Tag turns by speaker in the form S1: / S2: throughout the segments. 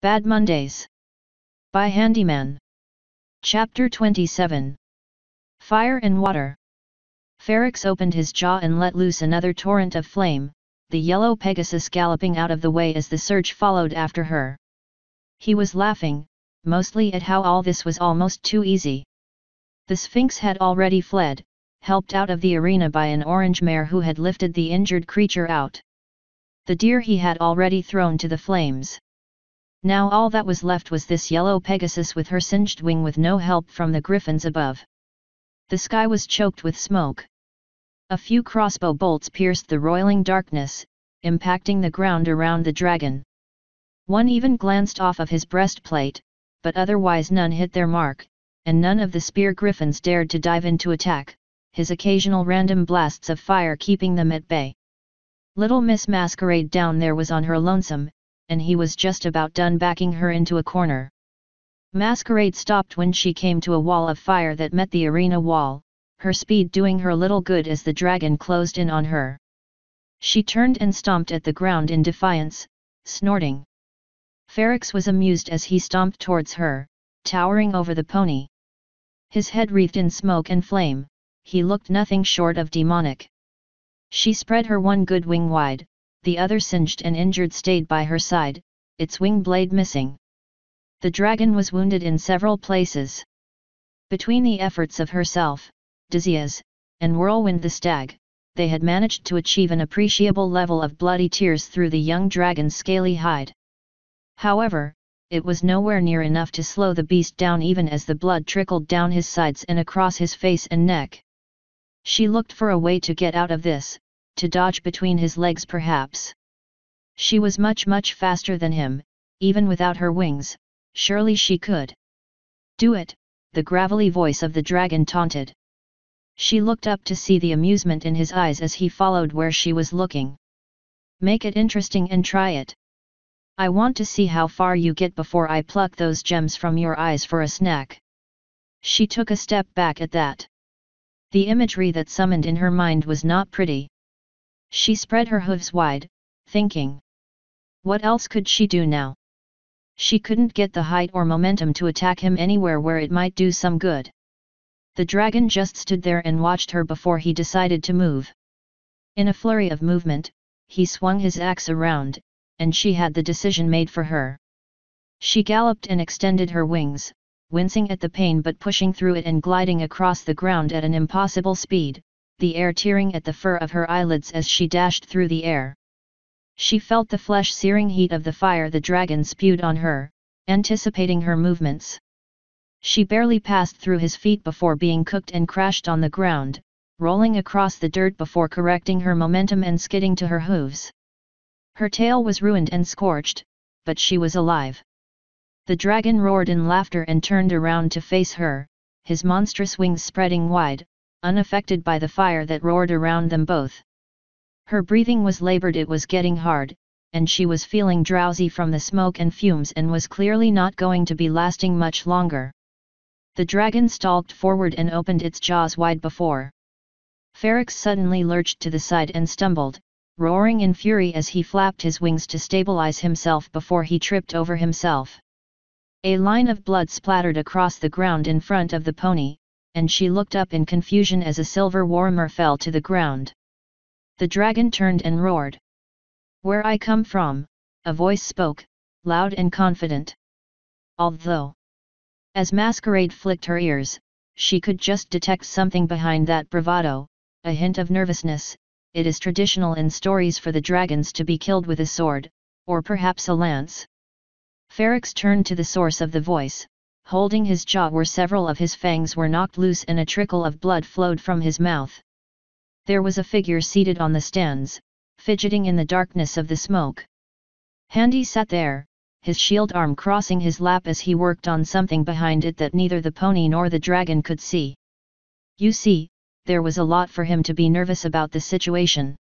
S1: Bad Mondays. By Handyman. Chapter 27. Fire and Water. Ferrex opened his jaw and let loose another torrent of flame, the yellow Pegasus galloping out of the way as the surge followed after her. He was laughing, mostly at how all this was almost too easy. The Sphinx had already fled, helped out of the arena by an orange mare who had lifted the injured creature out. The deer he had already thrown to the flames. Now all that was left was this yellow Pegasus with her singed wing with no help from the griffins above. The sky was choked with smoke. A few crossbow bolts pierced the roiling darkness, impacting the ground around the dragon. One even glanced off of his breastplate, but otherwise none hit their mark, and none of the spear griffins dared to dive into attack, his occasional random blasts of fire keeping them at bay. Little Miss Masquerade down there was on her lonesome, and he was just about done backing her into a corner. Masquerade stopped when she came to a wall of fire that met the arena wall, her speed doing her little good as the dragon closed in on her. She turned and stomped at the ground in defiance, snorting. Ferrex was amused as he stomped towards her, towering over the pony. His head wreathed in smoke and flame, he looked nothing short of demonic. She spread her one good wing wide, the other singed and injured stayed by her side, its wing blade missing. The dragon was wounded in several places. Between the efforts of herself, Disease, and Whirlwind the stag, they had managed to achieve an appreciable level of bloody tears through the young dragon's scaly hide. However, it was nowhere near enough to slow the beast down even as the blood trickled down his sides and across his face and neck. She looked for a way to get out of this, to dodge between his legs perhaps. She was much faster than him, even without her wings, surely she could. Do it, the gravelly voice of the dragon taunted. She looked up to see the amusement in his eyes as he followed where she was looking. Make it interesting and try it. I want to see how far you get before I pluck those gems from your eyes for a snack. She took a step back at that. The imagery that summoned in her mind was not pretty. She spread her hooves wide, thinking. What else could she do now? She couldn't get the height or momentum to attack him anywhere where it might do some good. The dragon just stood there and watched her before he decided to move. In a flurry of movement, he swung his axe around, and she had the decision made for her. She galloped and extended her wings, wincing at the pain but pushing through it and gliding across the ground at an impossible speed, the air tearing at the fur of her eyelids as she dashed through the air. She felt the flesh-searing heat of the fire the dragon spewed on her, anticipating her movements. She barely passed through his feet before being cooked and crashed on the ground, rolling across the dirt before correcting her momentum and skidding to her hooves. Her tail was ruined and scorched, but she was alive. The dragon roared in laughter and turned around to face her, his monstrous wings spreading wide, unaffected by the fire that roared around them both. Her breathing was labored, it was getting hard, and she was feeling drowsy from the smoke and fumes and was clearly not going to be lasting much longer. The dragon stalked forward and opened its jaws wide before. Ferrex suddenly lurched to the side and stumbled, roaring in fury as he flapped his wings to stabilize himself before he tripped over himself. A line of blood splattered across the ground in front of the pony, and she looked up in confusion as a silver warmer fell to the ground. The dragon turned and roared. Where I come from, a voice spoke, loud and confident. Although, as Masquerade flicked her ears, she could just detect something behind that bravado, a hint of nervousness. It is traditional in stories for the dragons to be killed with a sword, or perhaps a lance. Ferrex turned to the source of the voice, holding his jaw where several of his fangs were knocked loose and a trickle of blood flowed from his mouth. There was a figure seated on the stands, fidgeting in the darkness of the smoke. Handy sat there, his shield arm crossing his lap as he worked on something behind it that neither the pony nor the dragon could see. You see, there was a lot for him to be nervous about the situation.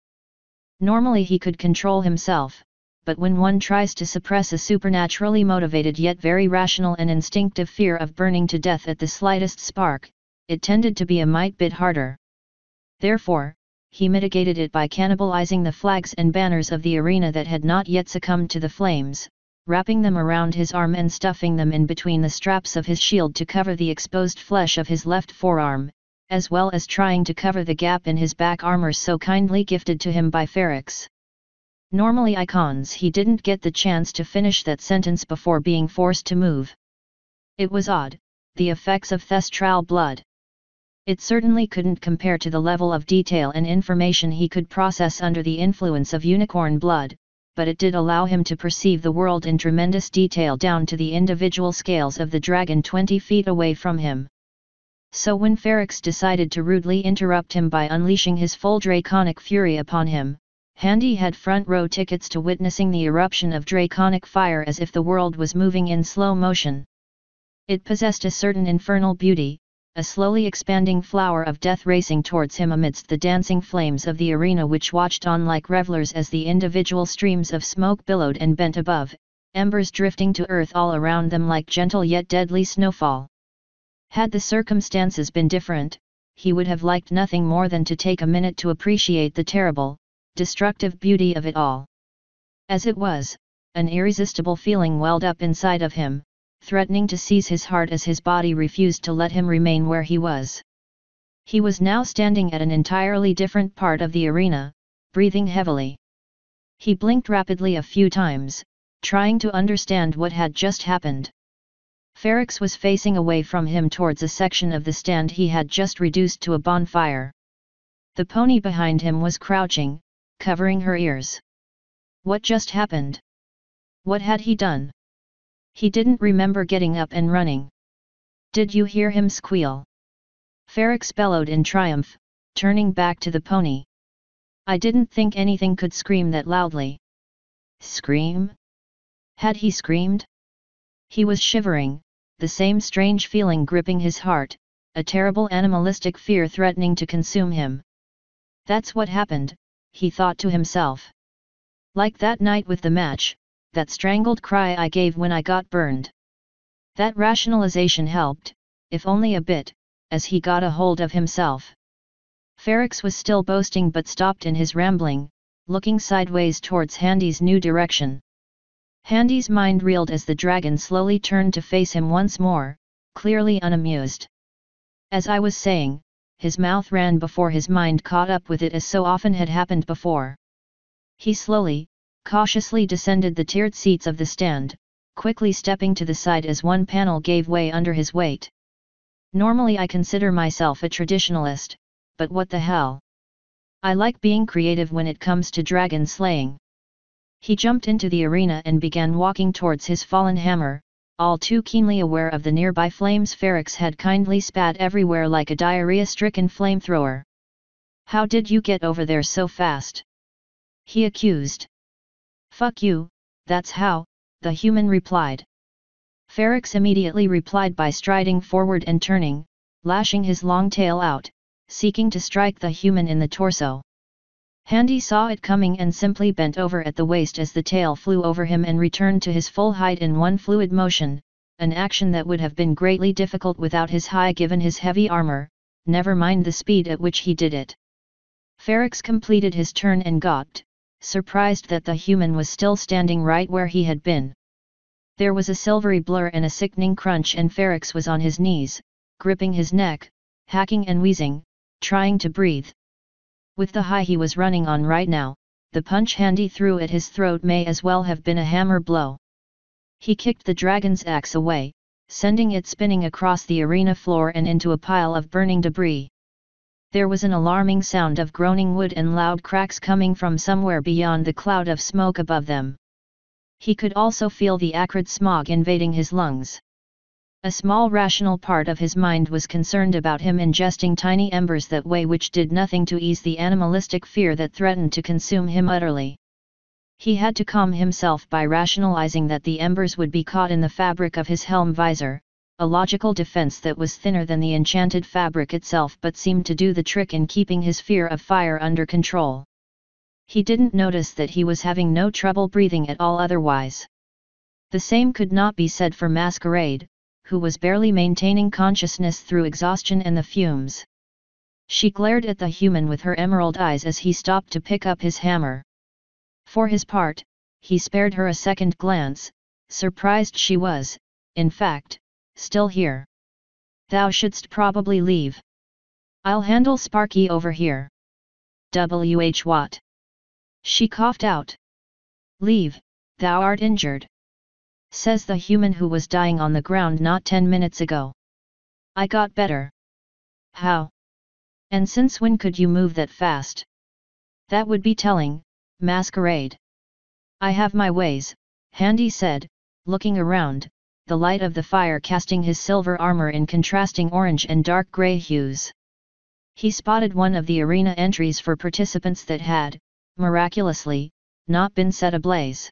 S1: Normally he could control himself, but when one tries to suppress a supernaturally motivated yet very rational and instinctive fear of burning to death at the slightest spark, it tended to be a mite bit harder. Therefore, he mitigated it by cannibalizing the flags and banners of the arena that had not yet succumbed to the flames, wrapping them around his arm and stuffing them in between the straps of his shield to cover the exposed flesh of his left forearm, as well as trying to cover the gap in his back armor so kindly gifted to him by Ferrex. Normally icons he didn't get the chance to finish that sentence before being forced to move. It was odd, the effects of thestral blood. It certainly couldn't compare to the level of detail and information he could process under the influence of unicorn blood, but it did allow him to perceive the world in tremendous detail down to the individual scales of the dragon 20 feet away from him. So when Ferrex decided to rudely interrupt him by unleashing his full draconic fury upon him, Handy had front row tickets to witnessing the eruption of draconic fire as if the world was moving in slow motion. It possessed a certain infernal beauty, a slowly expanding flower of death racing towards him amidst the dancing flames of the arena which watched on like revelers as the individual streams of smoke billowed and bent above, embers drifting to earth all around them like gentle yet deadly snowfall. Had the circumstances been different, he would have liked nothing more than to take a minute to appreciate the terrible, destructive beauty of it all. As it was, an irresistible feeling welled up inside of him, threatening to seize his heart as his body refused to let him remain where he was. He was now standing at an entirely different part of the arena, breathing heavily. He blinked rapidly a few times, trying to understand what had just happened. Ferrex was facing away from him towards a section of the stand he had just reduced to a bonfire. The pony behind him was crouching, covering her ears. What just happened? What had he done? He didn't remember getting up and running. Did you hear him squeal? Ferrex bellowed in triumph, turning back to the pony. I didn't think anything could scream that loudly. Scream? Had he screamed? He was shivering, the same strange feeling gripping his heart, a terrible animalistic fear threatening to consume him. That's what happened, he thought to himself. Like that night with the match, that strangled cry I gave when I got burned. That rationalization helped, if only a bit, as he got a hold of himself. Ferrex was still boasting but stopped in his rambling, looking sideways towards Handy's new direction. Handy's mind reeled as the dragon slowly turned to face him once more, clearly unamused. As I was saying, his mouth ran before his mind caught up with it as so often had happened before. He slowly, cautiously descended the tiered seats of the stand, quickly stepping to the side as one panel gave way under his weight. Normally I consider myself a traditionalist, but what the hell? I like being creative when it comes to dragon slaying. He jumped into the arena and began walking towards his fallen hammer, all too keenly aware of the nearby flames Ferrex had kindly spat everywhere like a diarrhea-stricken flamethrower. How did you get over there so fast? He accused. Fuck you, that's how, the human replied. Ferrex immediately replied by striding forward and turning, lashing his long tail out, seeking to strike the human in the torso. Handy saw it coming and simply bent over at the waist as the tail flew over him and returned to his full height in one fluid motion, an action that would have been greatly difficult without his high given his heavy armor, never mind the speed at which he did it. Ferrex completed his turn and gawked, surprised that the human was still standing right where he had been. There was a silvery blur and a sickening crunch and Ferrex was on his knees, gripping his neck, hacking and wheezing, trying to breathe. With the high he was running on right now, the punch Handy threw at his throat may as well have been a hammer blow. He kicked the dragon's axe away, sending it spinning across the arena floor and into a pile of burning debris. There was an alarming sound of groaning wood and loud cracks coming from somewhere beyond the cloud of smoke above them. He could also feel the acrid smog invading his lungs. A small rational part of his mind was concerned about him ingesting tiny embers that way, which did nothing to ease the animalistic fear that threatened to consume him utterly. He had to calm himself by rationalizing that the embers would be caught in the fabric of his helm visor, a logical defense that was thinner than the enchanted fabric itself but seemed to do the trick in keeping his fear of fire under control. He didn't notice that he was having no trouble breathing at all otherwise. The same could not be said for Masquerade, who was barely maintaining consciousness through exhaustion and the fumes. She glared at the human with her emerald eyes as he stopped to pick up his hammer. For his part, he spared her a second glance, surprised she was, in fact, still here. Thou shouldst probably leave. I'll handle Sparky over here. What? She coughed out. Leave, thou art injured. Says the human who was dying on the ground not 10 minutes ago. I got better. How? And since when could you move that fast? That would be telling, Masquerade. I have my ways, Handy said, looking around, the light of the fire casting his silver armor in contrasting orange and dark grey hues. He spotted one of the arena entries for participants that had, miraculously, not been set ablaze.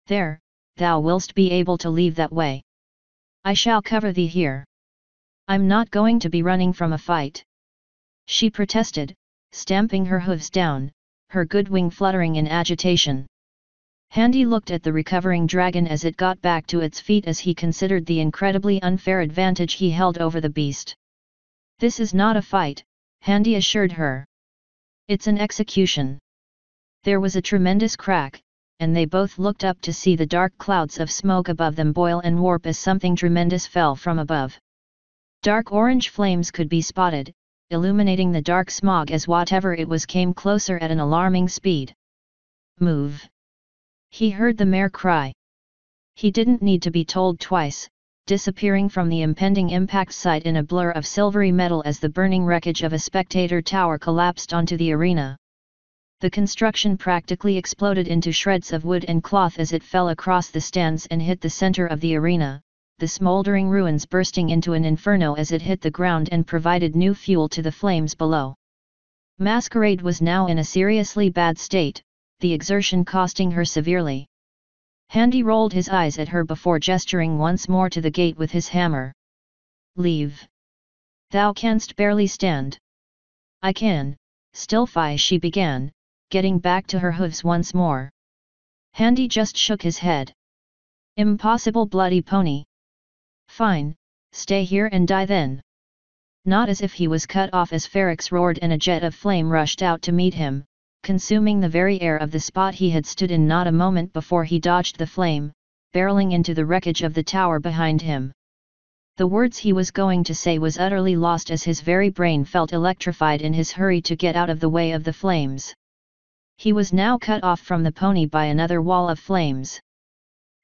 S1: There, thou willst be able to leave that way. I shall cover thee here. I'm not going to be running from a fight. She protested, stamping her hooves down, her good wing fluttering in agitation. Handy looked at the recovering dragon as it got back to its feet as he considered the incredibly unfair advantage he held over the beast. This is not a fight, Handy assured her. It's an execution. There was a tremendous crack, and they both looked up to see the dark clouds of smoke above them boil and warp as something tremendous fell from above. Dark orange flames could be spotted, illuminating the dark smog as whatever it was came closer at an alarming speed. Move! He heard the mare cry. He didn't need to be told twice, disappearing from the impending impact site in a blur of silvery metal as the burning wreckage of a spectator tower collapsed onto the arena. The construction practically exploded into shreds of wood and cloth as it fell across the stands and hit the center of the arena, the smoldering ruins bursting into an inferno as it hit the ground and provided new fuel to the flames below. Masquerade was now in a seriously bad state, the exertion costing her severely. Handy rolled his eyes at her before gesturing once more to the gate with his hammer. Leave. Thou canst barely stand. I can, still fie she began, getting back to her hooves once more. Handy just shook his head. Impossible bloody pony. Fine, stay here and die then. Not as if he was cut off as Ferrex roared and a jet of flame rushed out to meet him, consuming the very air of the spot he had stood in not a moment before he dodged the flame, barreling into the wreckage of the tower behind him. The words he was going to say was utterly lost as his very brain felt electrified in his hurry to get out of the way of the flames. He was now cut off from the pony by another wall of flames.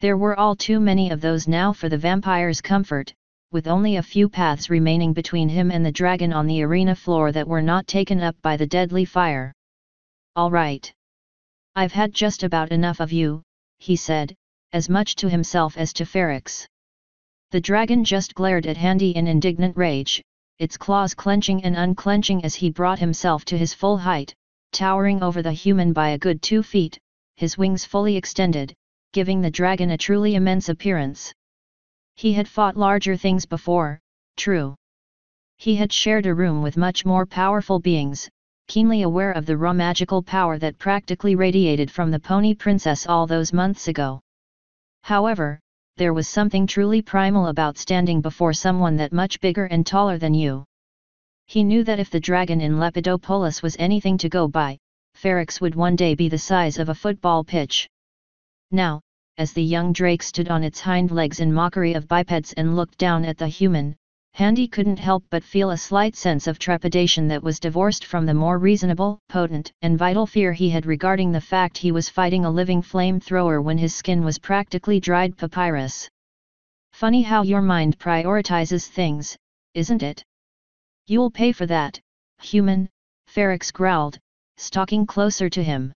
S1: There were all too many of those now for the vampire's comfort, with only a few paths remaining between him and the dragon on the arena floor that were not taken up by the deadly fire. All right. I've had just about enough of you, he said, as much to himself as to Ferrex. The dragon just glared at Handy in indignant rage, its claws clenching and unclenching as he brought himself to his full height, towering over the human by a good 2 feet, his wings fully extended, giving the dragon a truly immense appearance. He had fought larger things before, true. He had shared a room with much more powerful beings, keenly aware of the raw magical power that practically radiated from the pony princess all those months ago. However, there was something truly primal about standing before someone that much bigger and taller than you. He knew that if the dragon in Lepidopolis was anything to go by, Ferrex would one day be the size of a football pitch. Now, as the young drake stood on its hind legs in mockery of bipeds and looked down at the human, Handy couldn't help but feel a slight sense of trepidation that was divorced from the more reasonable, potent, and vital fear he had regarding the fact he was fighting a living flamethrower when his skin was practically dried papyrus. Funny how your mind prioritizes things, isn't it? You'll pay for that, human, Ferrex growled, stalking closer to him.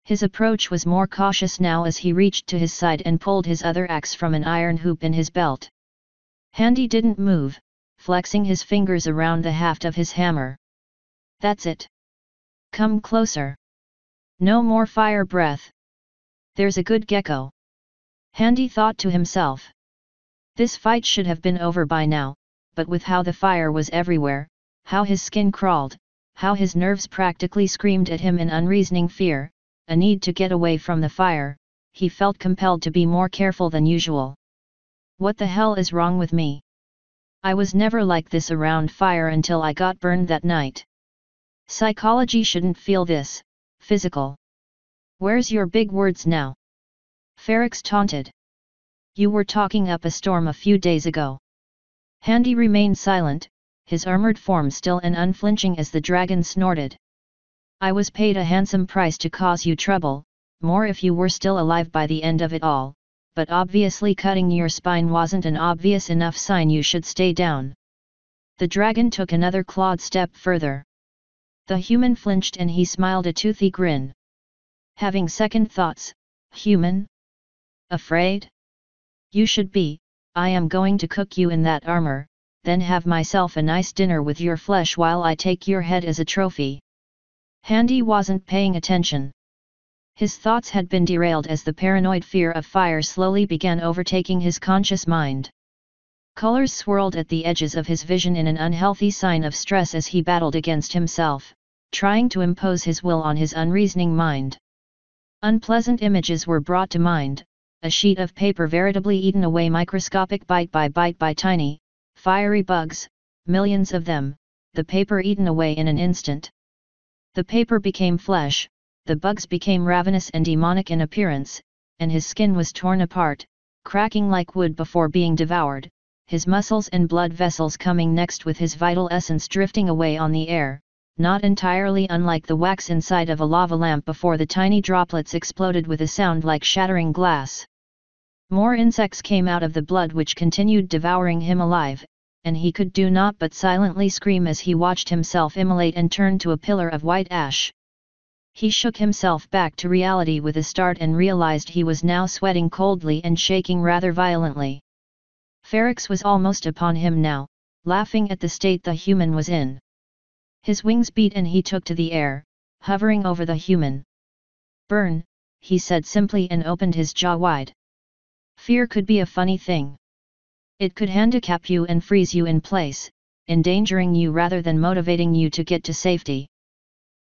S1: His approach was more cautious now as he reached to his side and pulled his other axe from an iron hoop in his belt. Handy didn't move, flexing his fingers around the haft of his hammer. That's it. Come closer. No more fire breath. There's a good gecko. Handy thought to himself. This fight should have been over by now, but with how the fire was everywhere, how his skin crawled, how his nerves practically screamed at him in unreasoning fear, a need to get away from the fire, he felt compelled to be more careful than usual. What the hell is wrong with me? I was never like this around fire until I got burned that night. Psychology shouldn't feel this, physical. Where's your big words now? Ferrex taunted. You were talking up a storm a few days ago. Handy remained silent, his armored form still and unflinching as the dragon snorted. I was paid a handsome price to cause you trouble, more if you were still alive by the end of it all, but obviously cutting your spine wasn't an obvious enough sign you should stay down. The dragon took another clawed step further. The human flinched and he smiled a toothy grin. Having second thoughts, human? Afraid? You should be. I am going to cook you in that armor, then have myself a nice dinner with your flesh while I take your head as a trophy. Handy wasn't paying attention. His thoughts had been derailed as the paranoid fear of fire slowly began overtaking his conscious mind. Colors swirled at the edges of his vision in an unhealthy sign of stress as he battled against himself, trying to impose his will on his unreasoning mind. Unpleasant images were brought to mind, a sheet of paper veritably eaten away microscopic bite by tiny, fiery bugs, millions of them, the paper eaten away in an instant. The paper became flesh, the bugs became ravenous and demonic in appearance, and his skin was torn apart, cracking like wood before being devoured, his muscles and blood vessels coming next with his vital essence drifting away on the air, not entirely unlike the wax inside of a lava lamp before the tiny droplets exploded with a sound like shattering glass. More insects came out of the blood which continued devouring him alive, and he could do naught but silently scream as he watched himself immolate and turn to a pillar of white ash. He shook himself back to reality with a start and realized he was now sweating coldly and shaking rather violently. Ferrex was almost upon him now, laughing at the state the human was in. His wings beat and he took to the air, hovering over the human. "Burn," he said simply and opened his jaw wide. Fear could be a funny thing. It could handicap you and freeze you in place, endangering you rather than motivating you to get to safety.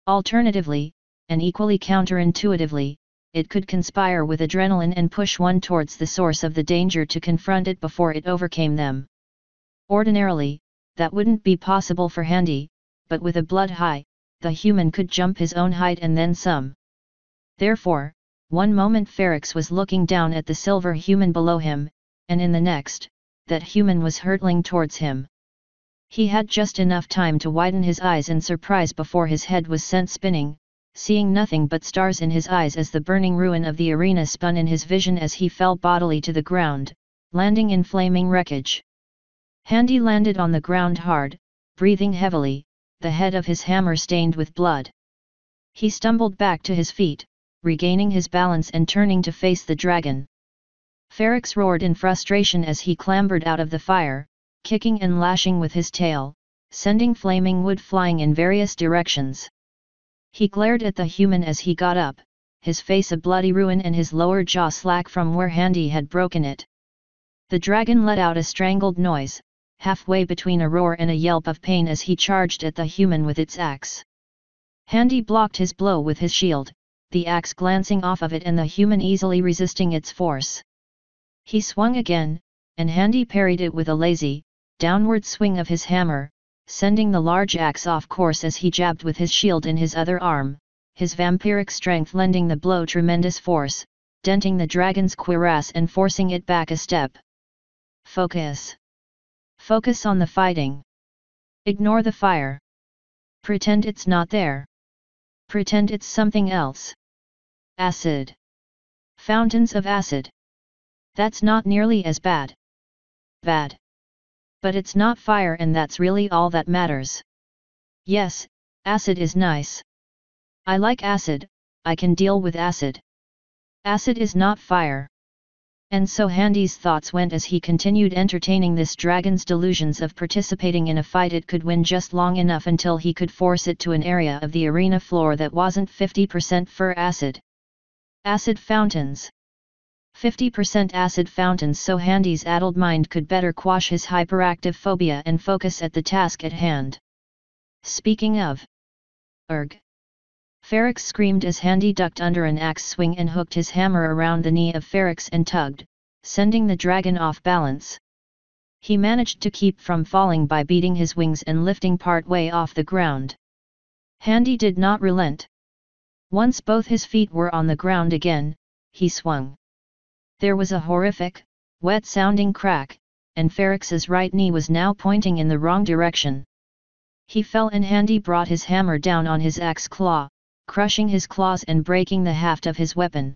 S1: Alternatively, and equally counterintuitively, it could conspire with adrenaline and push one towards the source of the danger to confront it before it overcame them. Ordinarily, that wouldn't be possible for Handy, but with a blood high, the human could jump his own height and then some. Therefore, one moment Ferrex was looking down at the silver human below him, and in the next, that human was hurtling towards him. He had just enough time to widen his eyes in surprise before his head was sent spinning, seeing nothing but stars in his eyes as the burning ruin of the arena spun in his vision as he fell bodily to the ground, landing in flaming wreckage. Handy landed on the ground hard, breathing heavily, the head of his hammer stained with blood. He stumbled back to his feet, regaining his balance and turning to face the dragon. Ferrex roared in frustration as he clambered out of the fire, kicking and lashing with his tail, sending flaming wood flying in various directions. He glared at the human as he got up, his face a bloody ruin and his lower jaw slack from where Handy had broken it. The dragon let out a strangled noise, halfway between a roar and a yelp of pain as he charged at the human with its axe. Handy blocked his blow with his shield, the axe glancing off of it and the human easily resisting its force. He swung again, and Handy parried it with a lazy, downward swing of his hammer, sending the large axe off course as he jabbed with his shield in his other arm, his vampiric strength lending the blow tremendous force, denting the dragon's cuirass and forcing it back a step. Focus. Focus on the fighting. Ignore the fire. Pretend it's not there. Pretend it's something else. Acid. Fountains of acid. That's not nearly as bad. Bad. But it's not fire and that's really all that matters. Yes, acid is nice. I like acid, I can deal with acid. Acid is not fire. And so Handy's thoughts went as he continued entertaining this dragon's delusions of participating in a fight it could win just long enough until he could force it to an area of the arena floor that wasn't 50% fur acid. Acid fountains. 50% acid fountains so Handy's addled mind could better quash his hyperactive phobia and focus at the task at hand. Speaking of. Erg. Ferrex screamed as Handy ducked under an axe swing and hooked his hammer around the knee of Ferrex and tugged, sending the dragon off balance. He managed to keep from falling by beating his wings and lifting part way off the ground. Handy did not relent. Once both his feet were on the ground again, he swung. There was a horrific, wet-sounding crack, and Ferrex's right knee was now pointing in the wrong direction. He fell and Handy brought his hammer down on his axe claw, crushing his claws and breaking the haft of his weapon.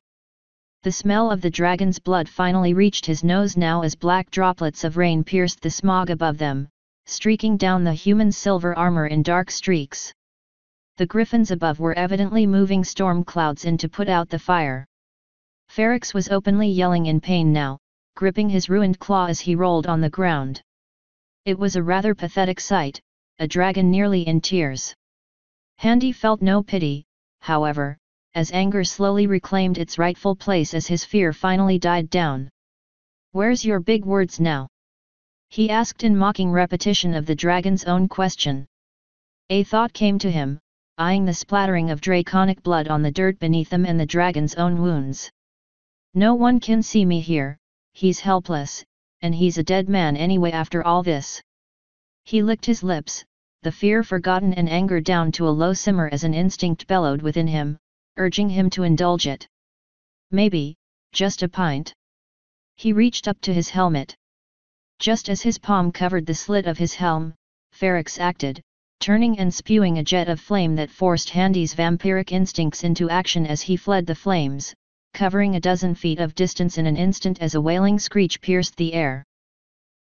S1: The smell of the dragon's blood finally reached his nose now as black droplets of rain pierced the smog above them, streaking down the human silver armor in dark streaks. The griffins above were evidently moving storm clouds in to put out the fire. Ferrex was openly yelling in pain now, gripping his ruined claw as he rolled on the ground. It was a rather pathetic sight, a dragon nearly in tears. Handy felt no pity, however, as anger slowly reclaimed its rightful place as his fear finally died down. "Where's your big words now?" he asked in mocking repetition of the dragon's own question. A thought came to him, eyeing the splattering of draconic blood on the dirt beneath them and the dragon's own wounds. "No one can see me here, he's helpless, and he's a dead man anyway after all this." He licked his lips, the fear forgotten and anger down to a low simmer as an instinct bellowed within him, urging him to indulge it. "Maybe, just a pint." He reached up to his helmet. Just as his palm covered the slit of his helm, Ferrex acted, turning and spewing a jet of flame that forced Handy's vampiric instincts into action as he fled the flames, covering a dozen feet of distance in an instant as a wailing screech pierced the air.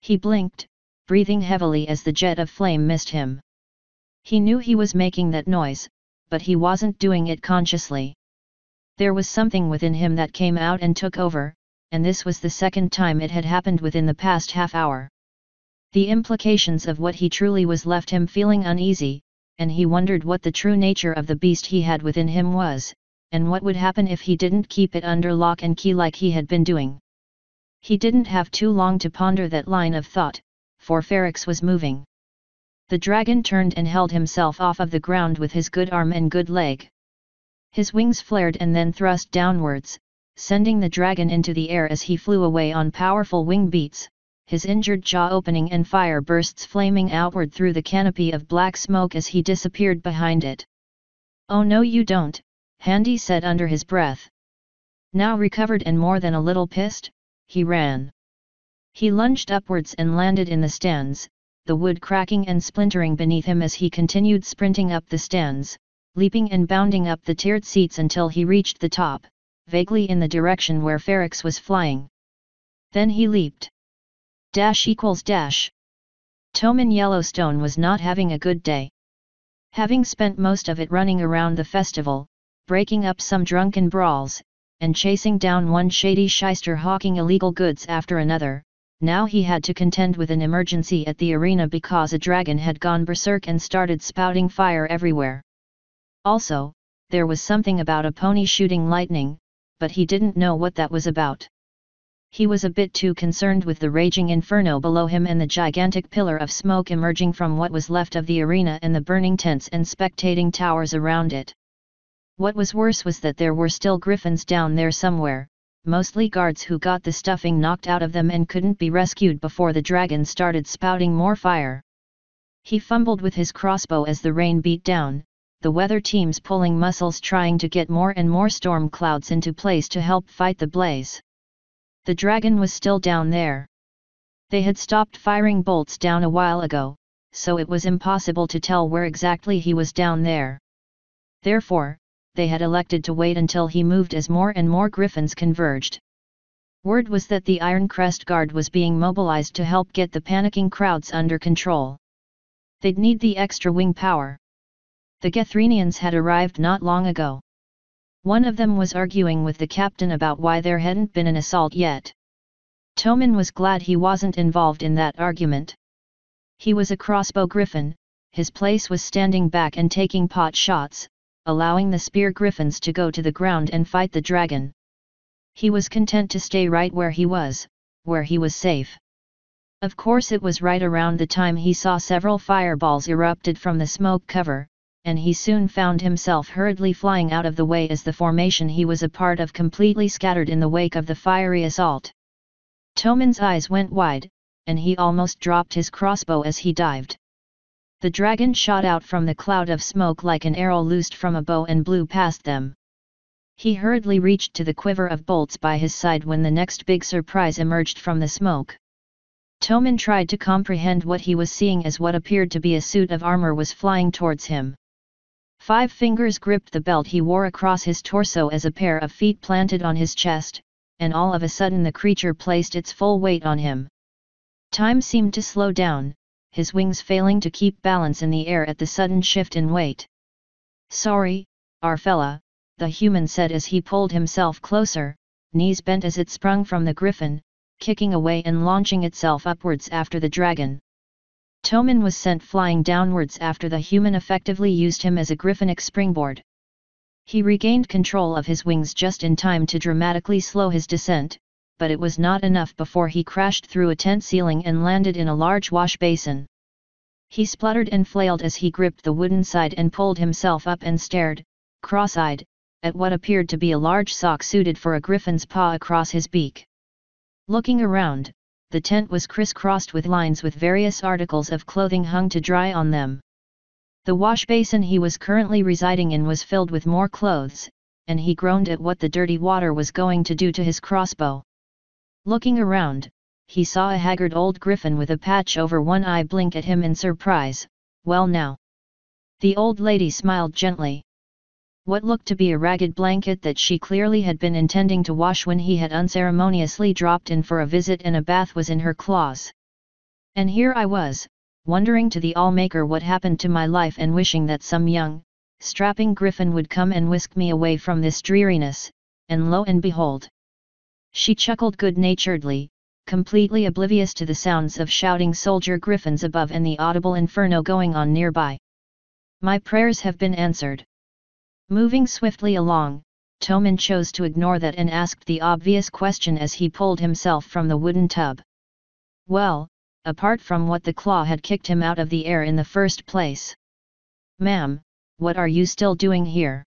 S1: He blinked, breathing heavily as the jet of flame missed him. He knew he was making that noise, but he wasn't doing it consciously. There was something within him that came out and took over, and this was the second time it had happened within the past half hour. The implications of what he truly was left him feeling uneasy, and he wondered what the true nature of the beast he had within him was, and what would happen if he didn't keep it under lock and key like he had been doing. He didn't have too long to ponder that line of thought, for Ferrex was moving. The dragon turned and held himself off of the ground with his good arm and good leg. His wings flared and then thrust downwards, sending the dragon into the air as he flew away on powerful wing beats, his injured jaw opening and fire bursts flaming outward through the canopy of black smoke as he disappeared behind it. "Oh no you don't," Handy said under his breath. Now recovered and more than a little pissed, he ran. He lunged upwards and landed in the stands, the wood cracking and splintering beneath him as he continued sprinting up the stands, leaping and bounding up the tiered seats until he reached the top, vaguely in the direction where Ferrex was flying. Then he leaped. Dash equals dash. Toman Yellowstone was not having a good day. Having spent most of it running around the festival, breaking up some drunken brawls, and chasing down one shady shyster hawking illegal goods after another, now he had to contend with an emergency at the arena because a dragon had gone berserk and started spouting fire everywhere. Also, there was something about a pony shooting lightning, but he didn't know what that was about. He was a bit too concerned with the raging inferno below him and the gigantic pillar of smoke emerging from what was left of the arena and the burning tents and spectating towers around it. What was worse was that there were still griffins down there somewhere, mostly guards who got the stuffing knocked out of them and couldn't be rescued before the dragon started spouting more fire. He fumbled with his crossbow as the rain beat down, the weather teams pulling muscles trying to get more and more storm clouds into place to help fight the blaze. The dragon was still down there. They had stopped firing bolts down a while ago, so it was impossible to tell where exactly he was down there. Therefore, they had elected to wait until he moved as more and more griffins converged. Word was that the Iron Crest Guard was being mobilized to help get the panicking crowds under control. They'd need the extra wing power. The Gethrenians had arrived not long ago. One of them was arguing with the captain about why there hadn't been an assault yet. Toman was glad he wasn't involved in that argument. He was a crossbow griffin, his place was standing back and taking pot shots, allowing the spear griffins to go to the ground and fight the dragon. He was content to stay right where he was safe. Of course it was right around the time he saw several fireballs erupted from the smoke cover, and he soon found himself hurriedly flying out of the way as the formation he was a part of completely scattered in the wake of the fiery assault. Toman's eyes went wide, and he almost dropped his crossbow as he dived. The dragon shot out from the cloud of smoke like an arrow loosed from a bow and blew past them. He hurriedly reached to the quiver of bolts by his side when the next big surprise emerged from the smoke. Toman tried to comprehend what he was seeing as what appeared to be a suit of armor was flying towards him. 5 fingers gripped the belt he wore across his torso as a pair of feet planted on his chest, and all of a sudden the creature placed its full weight on him. Time seemed to slow down, his wings failing to keep balance in the air at the sudden shift in weight. "Sorry, our fella," the human said as he pulled himself closer, knees bent as it sprung from the griffin, kicking away and launching itself upwards after the dragon. Toman was sent flying downwards after the human effectively used him as a griffinic springboard. He regained control of his wings just in time to dramatically slow his descent, but it was not enough before he crashed through a tent ceiling and landed in a large wash basin. He spluttered and flailed as he gripped the wooden side and pulled himself up and stared, cross-eyed, at what appeared to be a large sock suited for a griffin's paw across his beak. Looking around, the tent was crisscrossed with lines with various articles of clothing hung to dry on them. The wash basin he was currently residing in was filled with more clothes, and he groaned at what the dirty water was going to do to his crossbow. Looking around, he saw a haggard old griffin with a patch over one eye blink at him in surprise. "Well now." The old lady smiled gently. What looked to be a ragged blanket that she clearly had been intending to wash when he had unceremoniously dropped in for a visit and a bath was in her claws. And here I was, wondering to the Allmaker what happened to my life and wishing that some young, strapping griffin would come and whisk me away from this dreariness, and lo and behold. She chuckled good-naturedly, completely oblivious to the sounds of shouting soldier griffins above and the audible inferno going on nearby. "My prayers have been answered." Moving swiftly along, Toman chose to ignore that and asked the obvious question as he pulled himself from the wooden tub. "Well, apart from what the claw had kicked him out of the air in the first place." "Ma'am, what are you still doing here?"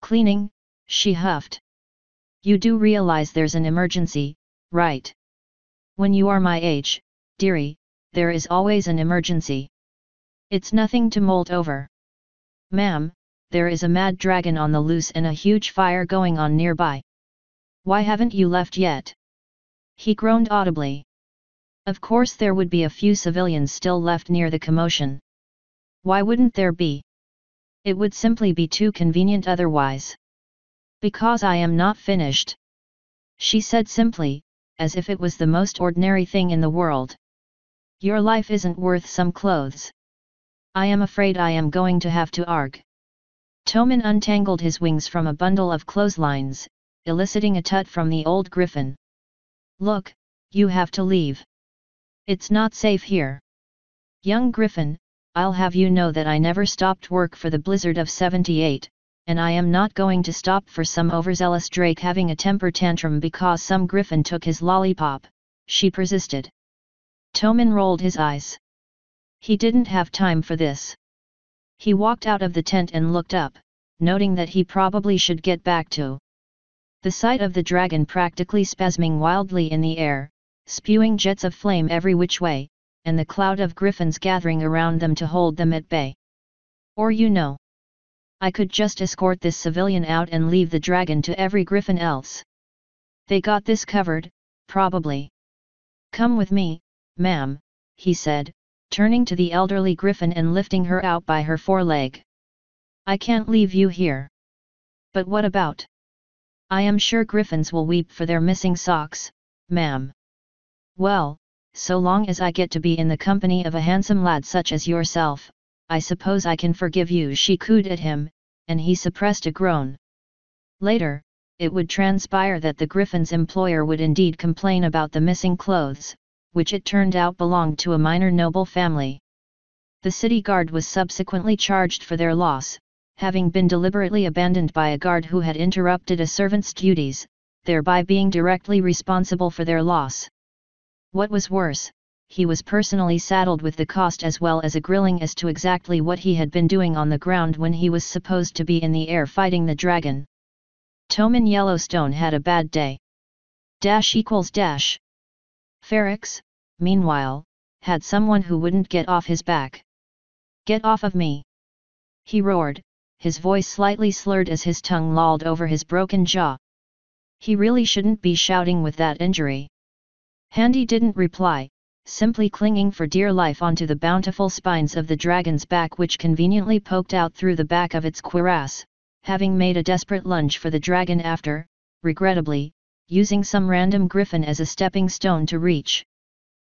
S1: "Cleaning," she huffed. "You do realize there's an emergency, right? When you are my age, dearie, there is always an emergency. It's nothing to mold over." "Ma'am, there is a mad dragon on the loose and a huge fire going on nearby. Why haven't you left yet?" He groaned audibly. Of course there would be a few civilians still left near the commotion. Why wouldn't there be? It would simply be too convenient otherwise. "Because I am not finished," she said simply, as if it was the most ordinary thing in the world. "Your life isn't worth some clothes. I am afraid I am going to have to arg." Toman untangled his wings from a bundle of clotheslines, eliciting a tut from the old griffin. "Look, you have to leave. It's not safe here. Young griffin, I'll have you know that I never stopped work for the blizzard of 78, and I am not going to stop for some overzealous drake having a temper tantrum because some griffin took his lollipop," she persisted. Toman rolled his eyes. He didn't have time for this. He walked out of the tent and looked up, noting that he probably should get back to the sight of the dragon practically spasming wildly in the air, spewing jets of flame every which way, and the cloud of griffins gathering around them to hold them at bay. Or I could just escort this civilian out and leave the dragon to every griffin else. They got this covered, probably. "Come with me, ma'am," he said, turning to the elderly griffin and lifting her out by her foreleg. "I can't leave you here." "But what about? I am sure griffins will weep for their missing socks, ma'am." "Well, so long as I get to be in the company of a handsome lad such as yourself, I suppose I can forgive you," she cooed at him, and he suppressed a groan. Later, it would transpire that the griffin's employer would indeed complain about the missing clothes, which it turned out belonged to a minor noble family. The city guard was subsequently charged for their loss, having been deliberately abandoned by a guard who had interrupted a servant's duties, thereby being directly responsible for their loss. What was worse, he was personally saddled with the cost as well as a grilling as to exactly what he had been doing on the ground when he was supposed to be in the air fighting the dragon. Toman Yellowstone had a bad day. == Ferrex, meanwhile, had someone who wouldn't get off his back. "Get off of me!" he roared, his voice slightly slurred as his tongue lolled over his broken jaw. He really shouldn't be shouting with that injury. Handy didn't reply, simply clinging for dear life onto the bountiful spines of the dragon's back, which conveniently poked out through the back of its cuirass, having made a desperate lunge for the dragon after, regrettably, using some random griffin as a stepping stone to reach.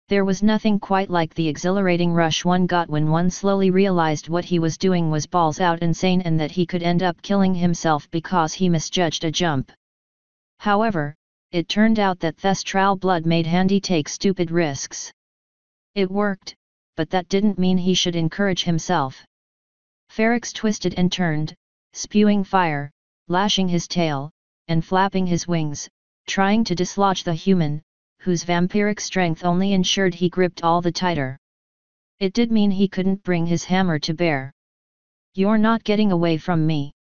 S1: There was nothing quite like the exhilarating rush one got when one slowly realized what he was doing was balls out insane and that he could end up killing himself because he misjudged a jump. However, it turned out that thestral blood made Handy take stupid risks. It worked, but that didn't mean he should encourage himself. Ferrex twisted and turned, spewing fire, lashing his tail, and flapping his wings, trying to dislodge the human, whose vampiric strength only ensured he gripped all the tighter. It did mean he couldn't bring his hammer to bear. "You're not getting away from me!"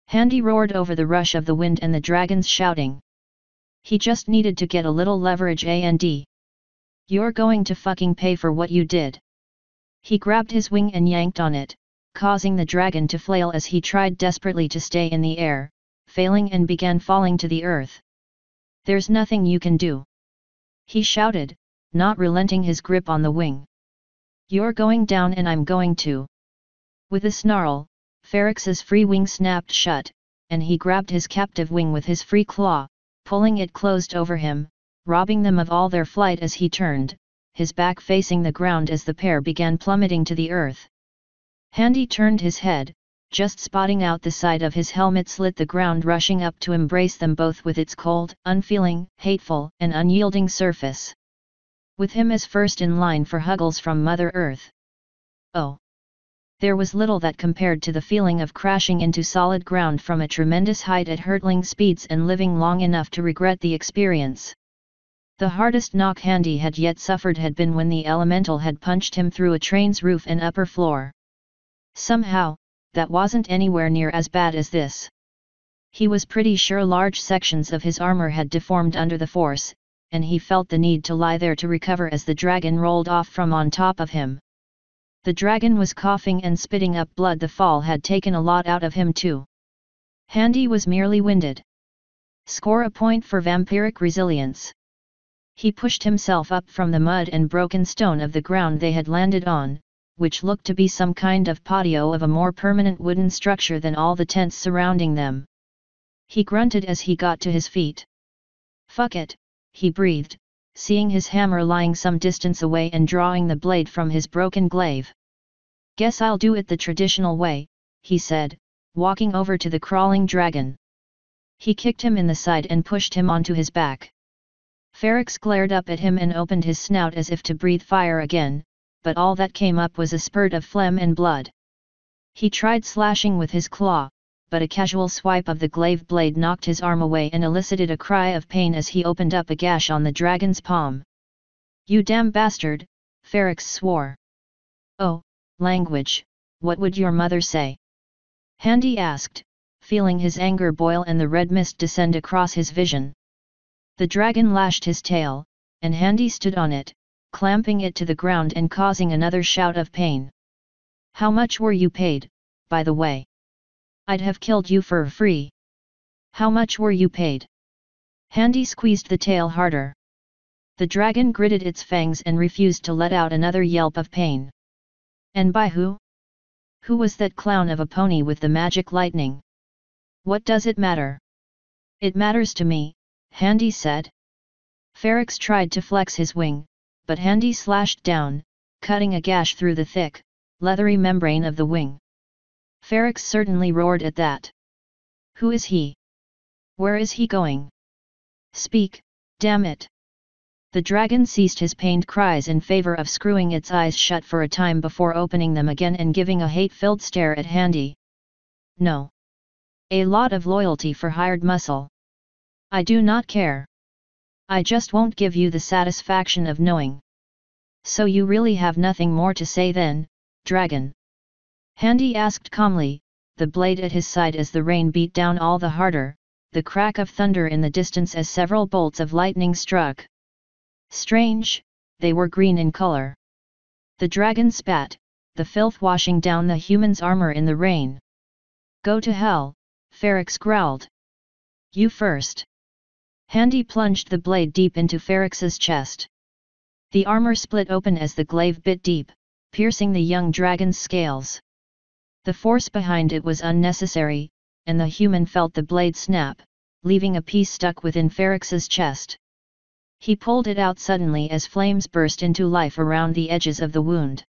S1: Handy roared over the rush of the wind and the dragon's shouting. He just needed to get a little leverage and "You're going to fucking pay for what you did!" He grabbed his wing and yanked on it, causing the dragon to flail as he tried desperately to stay in the air, failing and began falling to the earth. "There's nothing you can do!" he shouted, not relenting his grip on the wing. "You're going down and I'm going to." With a snarl, Ferrex's free wing snapped shut, and he grabbed his captive wing with his free claw, pulling it closed over him, robbing them of all their flight as he turned, his back facing the ground as the pair began plummeting to the earth. Handy turned his head, just spotting out the side of his helmet slit the ground, rushing up to embrace them both with its cold, unfeeling, hateful, and unyielding surface. With him as first in line for huggles from Mother Earth. Oh! There was little that compared to the feeling of crashing into solid ground from a tremendous height at hurtling speeds and living long enough to regret the experience. The hardest knock Handy had yet suffered had been when the elemental had punched him through a train's roof and upper floor. Somehow, that wasn't anywhere near as bad as this. He was pretty sure large sections of his armor had deformed under the force, and he felt the need to lie there to recover as the dragon rolled off from on top of him. The dragon was coughing and spitting up blood. The fall had taken a lot out of him too. Handy was merely winded. Score a point for vampiric resilience. He pushed himself up from the mud and broken stone of the ground they had landed on, which looked to be some kind of patio of a more permanent wooden structure than all the tents surrounding them. He grunted as he got to his feet. "Fuck it," he breathed, seeing his hammer lying some distance away and drawing the blade from his broken glaive. "Guess I'll do it the traditional way," he said, walking over to the crawling dragon. He kicked him in the side and pushed him onto his back. Ferrex glared up at him and opened his snout as if to breathe fire again, but all that came up was a spurt of phlegm and blood. He tried slashing with his claw, but a casual swipe of the glaive blade knocked his arm away and elicited a cry of pain as he opened up a gash on the dragon's palm. "You damn bastard," Ferrex swore. "Oh, language, what would your mother say?" Handy asked, feeling his anger boil and the red mist descend across his vision. The dragon lashed his tail, and Handy stood on it, clamping it to the ground and causing another shout of pain. "How much were you paid, by the way? I'd have killed you for free. How much were you paid?" Handy squeezed the tail harder. The dragon gritted its fangs and refused to let out another yelp of pain. "And by who? Who was that clown of a pony with the magic lightning?" "What does it matter?" "It matters to me," Handy said. Ferrex tried to flex his wing, but Handy slashed down, cutting a gash through the thick, leathery membrane of the wing. Ferrex certainly roared at that. "Who is he? Where is he going? Speak, damn it!" The dragon ceased his pained cries in favor of screwing its eyes shut for a time before opening them again and giving a hate-filled stare at Handy. "No. A lot of loyalty for hired muscle. I do not care. I just won't give you the satisfaction of knowing. So you really have nothing more to say then, dragon?" Handy asked calmly, the blade at his side as the rain beat down all the harder, the crack of thunder in the distance as several bolts of lightning struck. Strange, they were green in color. The dragon spat, the filth washing down the human's armor in the rain. Go to hell, Ferrex growled. You first. Handy plunged the blade deep into Ferrex's chest. The armor split open as the glaive bit deep, piercing the young dragon's scales. The force behind it was unnecessary, and the human felt the blade snap, leaving a piece stuck within Ferrex's chest. He pulled it out suddenly as flames burst into life around the edges of the wound.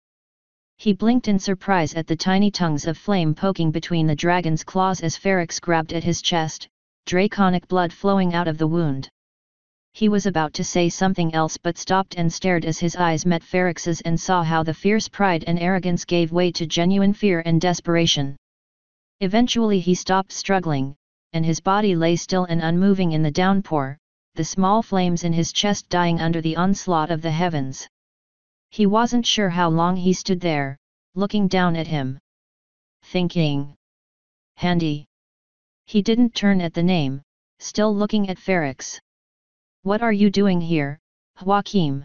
S1: He blinked in surprise at the tiny tongues of flame poking between the dragon's claws as Ferrex grabbed at his chest, draconic blood flowing out of the wound. He was about to say something else but stopped and stared as his eyes met Ferrex's and saw how the fierce pride and arrogance gave way to genuine fear and desperation. Eventually he stopped struggling, and his body lay still and unmoving in the downpour, the small flames in his chest dying under the onslaught of the heavens. He wasn't sure how long he stood there, looking down at him. Thinking. Handy. He didn't turn at the name, still looking at Ferrex. What are you doing here, Joachim?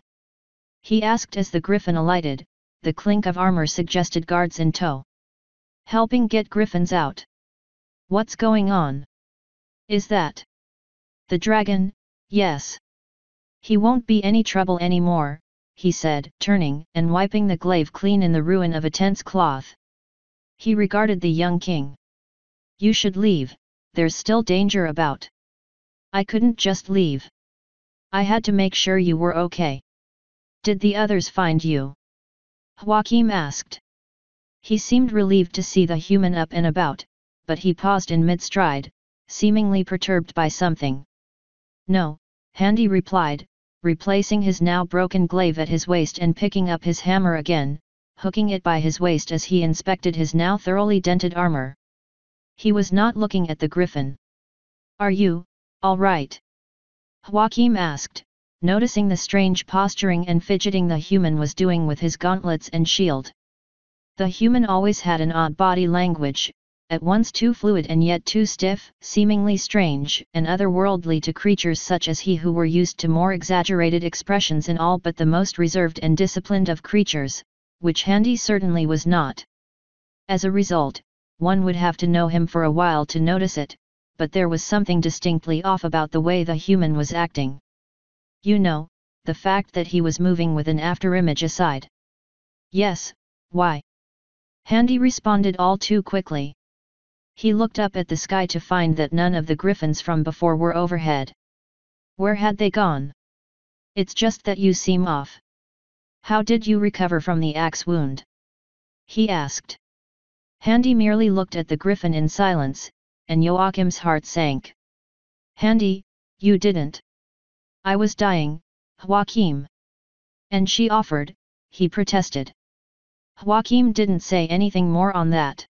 S1: He asked as the griffin alighted. The clink of armor suggested guards in tow. Helping get griffins out. What's going on? Is that the dragon? Yes. He won't be any trouble anymore, he said, turning and wiping the glaive clean in the ruin of a tense cloth. He regarded the young king. You should leave, there's still danger about. I couldn't just leave. I had to make sure you were okay. Did the others find you? Joachim asked. He seemed relieved to see the human up and about, but he paused in mid-stride, seemingly perturbed by something. No, Handy replied, replacing his now broken glaive at his waist and picking up his hammer again, hooking it by his waist as he inspected his now thoroughly dented armor. He was not looking at the griffin. Are you, all right? Joachim asked, noticing the strange posturing and fidgeting the human was doing with his gauntlets and shield. The human always had an odd body language, at once too fluid and yet too stiff, seemingly strange and otherworldly to creatures such as he who were used to more exaggerated expressions in all but the most reserved and disciplined of creatures, which Handy certainly was not. As a result, one would have to know him for a while to notice it, but there was something distinctly off about the way the human was acting. You know, the fact that he was moving with an afterimage aside. Yes, why? Handy responded all too quickly. He looked up at the sky to find that none of the griffins from before were overhead. Where had they gone? It's just that you seem off. How did you recover from the axe wound? He asked. Handy merely looked at the griffin in silence, and Joachim's heart sank. Handy, you didn't. I was dying, Joachim. And she offered, he protested. Joachim didn't say anything more on that.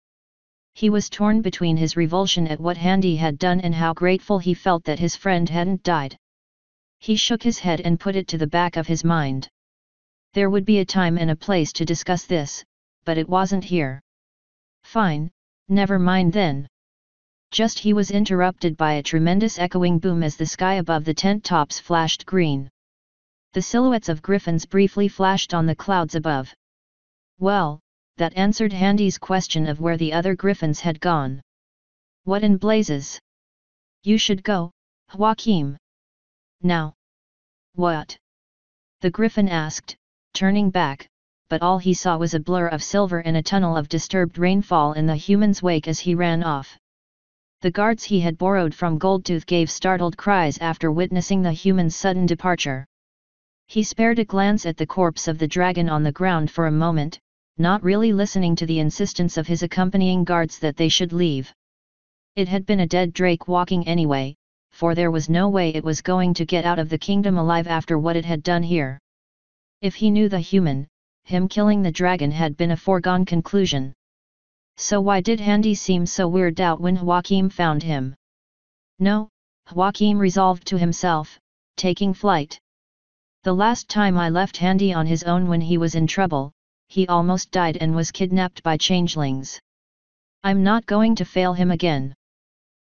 S1: He was torn between his revulsion at what Handy had done and how grateful he felt that his friend hadn't died. He shook his head and put it to the back of his mind. There would be a time and a place to discuss this, but it wasn't here. Fine, never mind then. Just he was interrupted by a tremendous echoing boom as the sky above the tent tops flashed green. The silhouettes of griffins briefly flashed on the clouds above. Well, that answered Handy's question of where the other griffins had gone. What in blazes? You should go, Joachim. Now. What? The griffin asked, turning back, but all he saw was a blur of silver and a tunnel of disturbed rainfall in the human's wake as he ran off. The guards he had borrowed from Goldtooth gave startled cries after witnessing the human's sudden departure. He spared a glance at the corpse of the dragon on the ground for a moment, not really listening to the insistence of his accompanying guards that they should leave. It had been a dead drake walking anyway, for there was no way it was going to get out of the kingdom alive after what it had done here. If he knew the human, him killing the dragon had been a foregone conclusion. So why did Handy seem so weirded out when Joachim found him? No, Joachim resolved to himself, taking flight. The last time I left Handy on his own when he was in trouble, he almost died and was kidnapped by changelings. I'm not going to fail him again.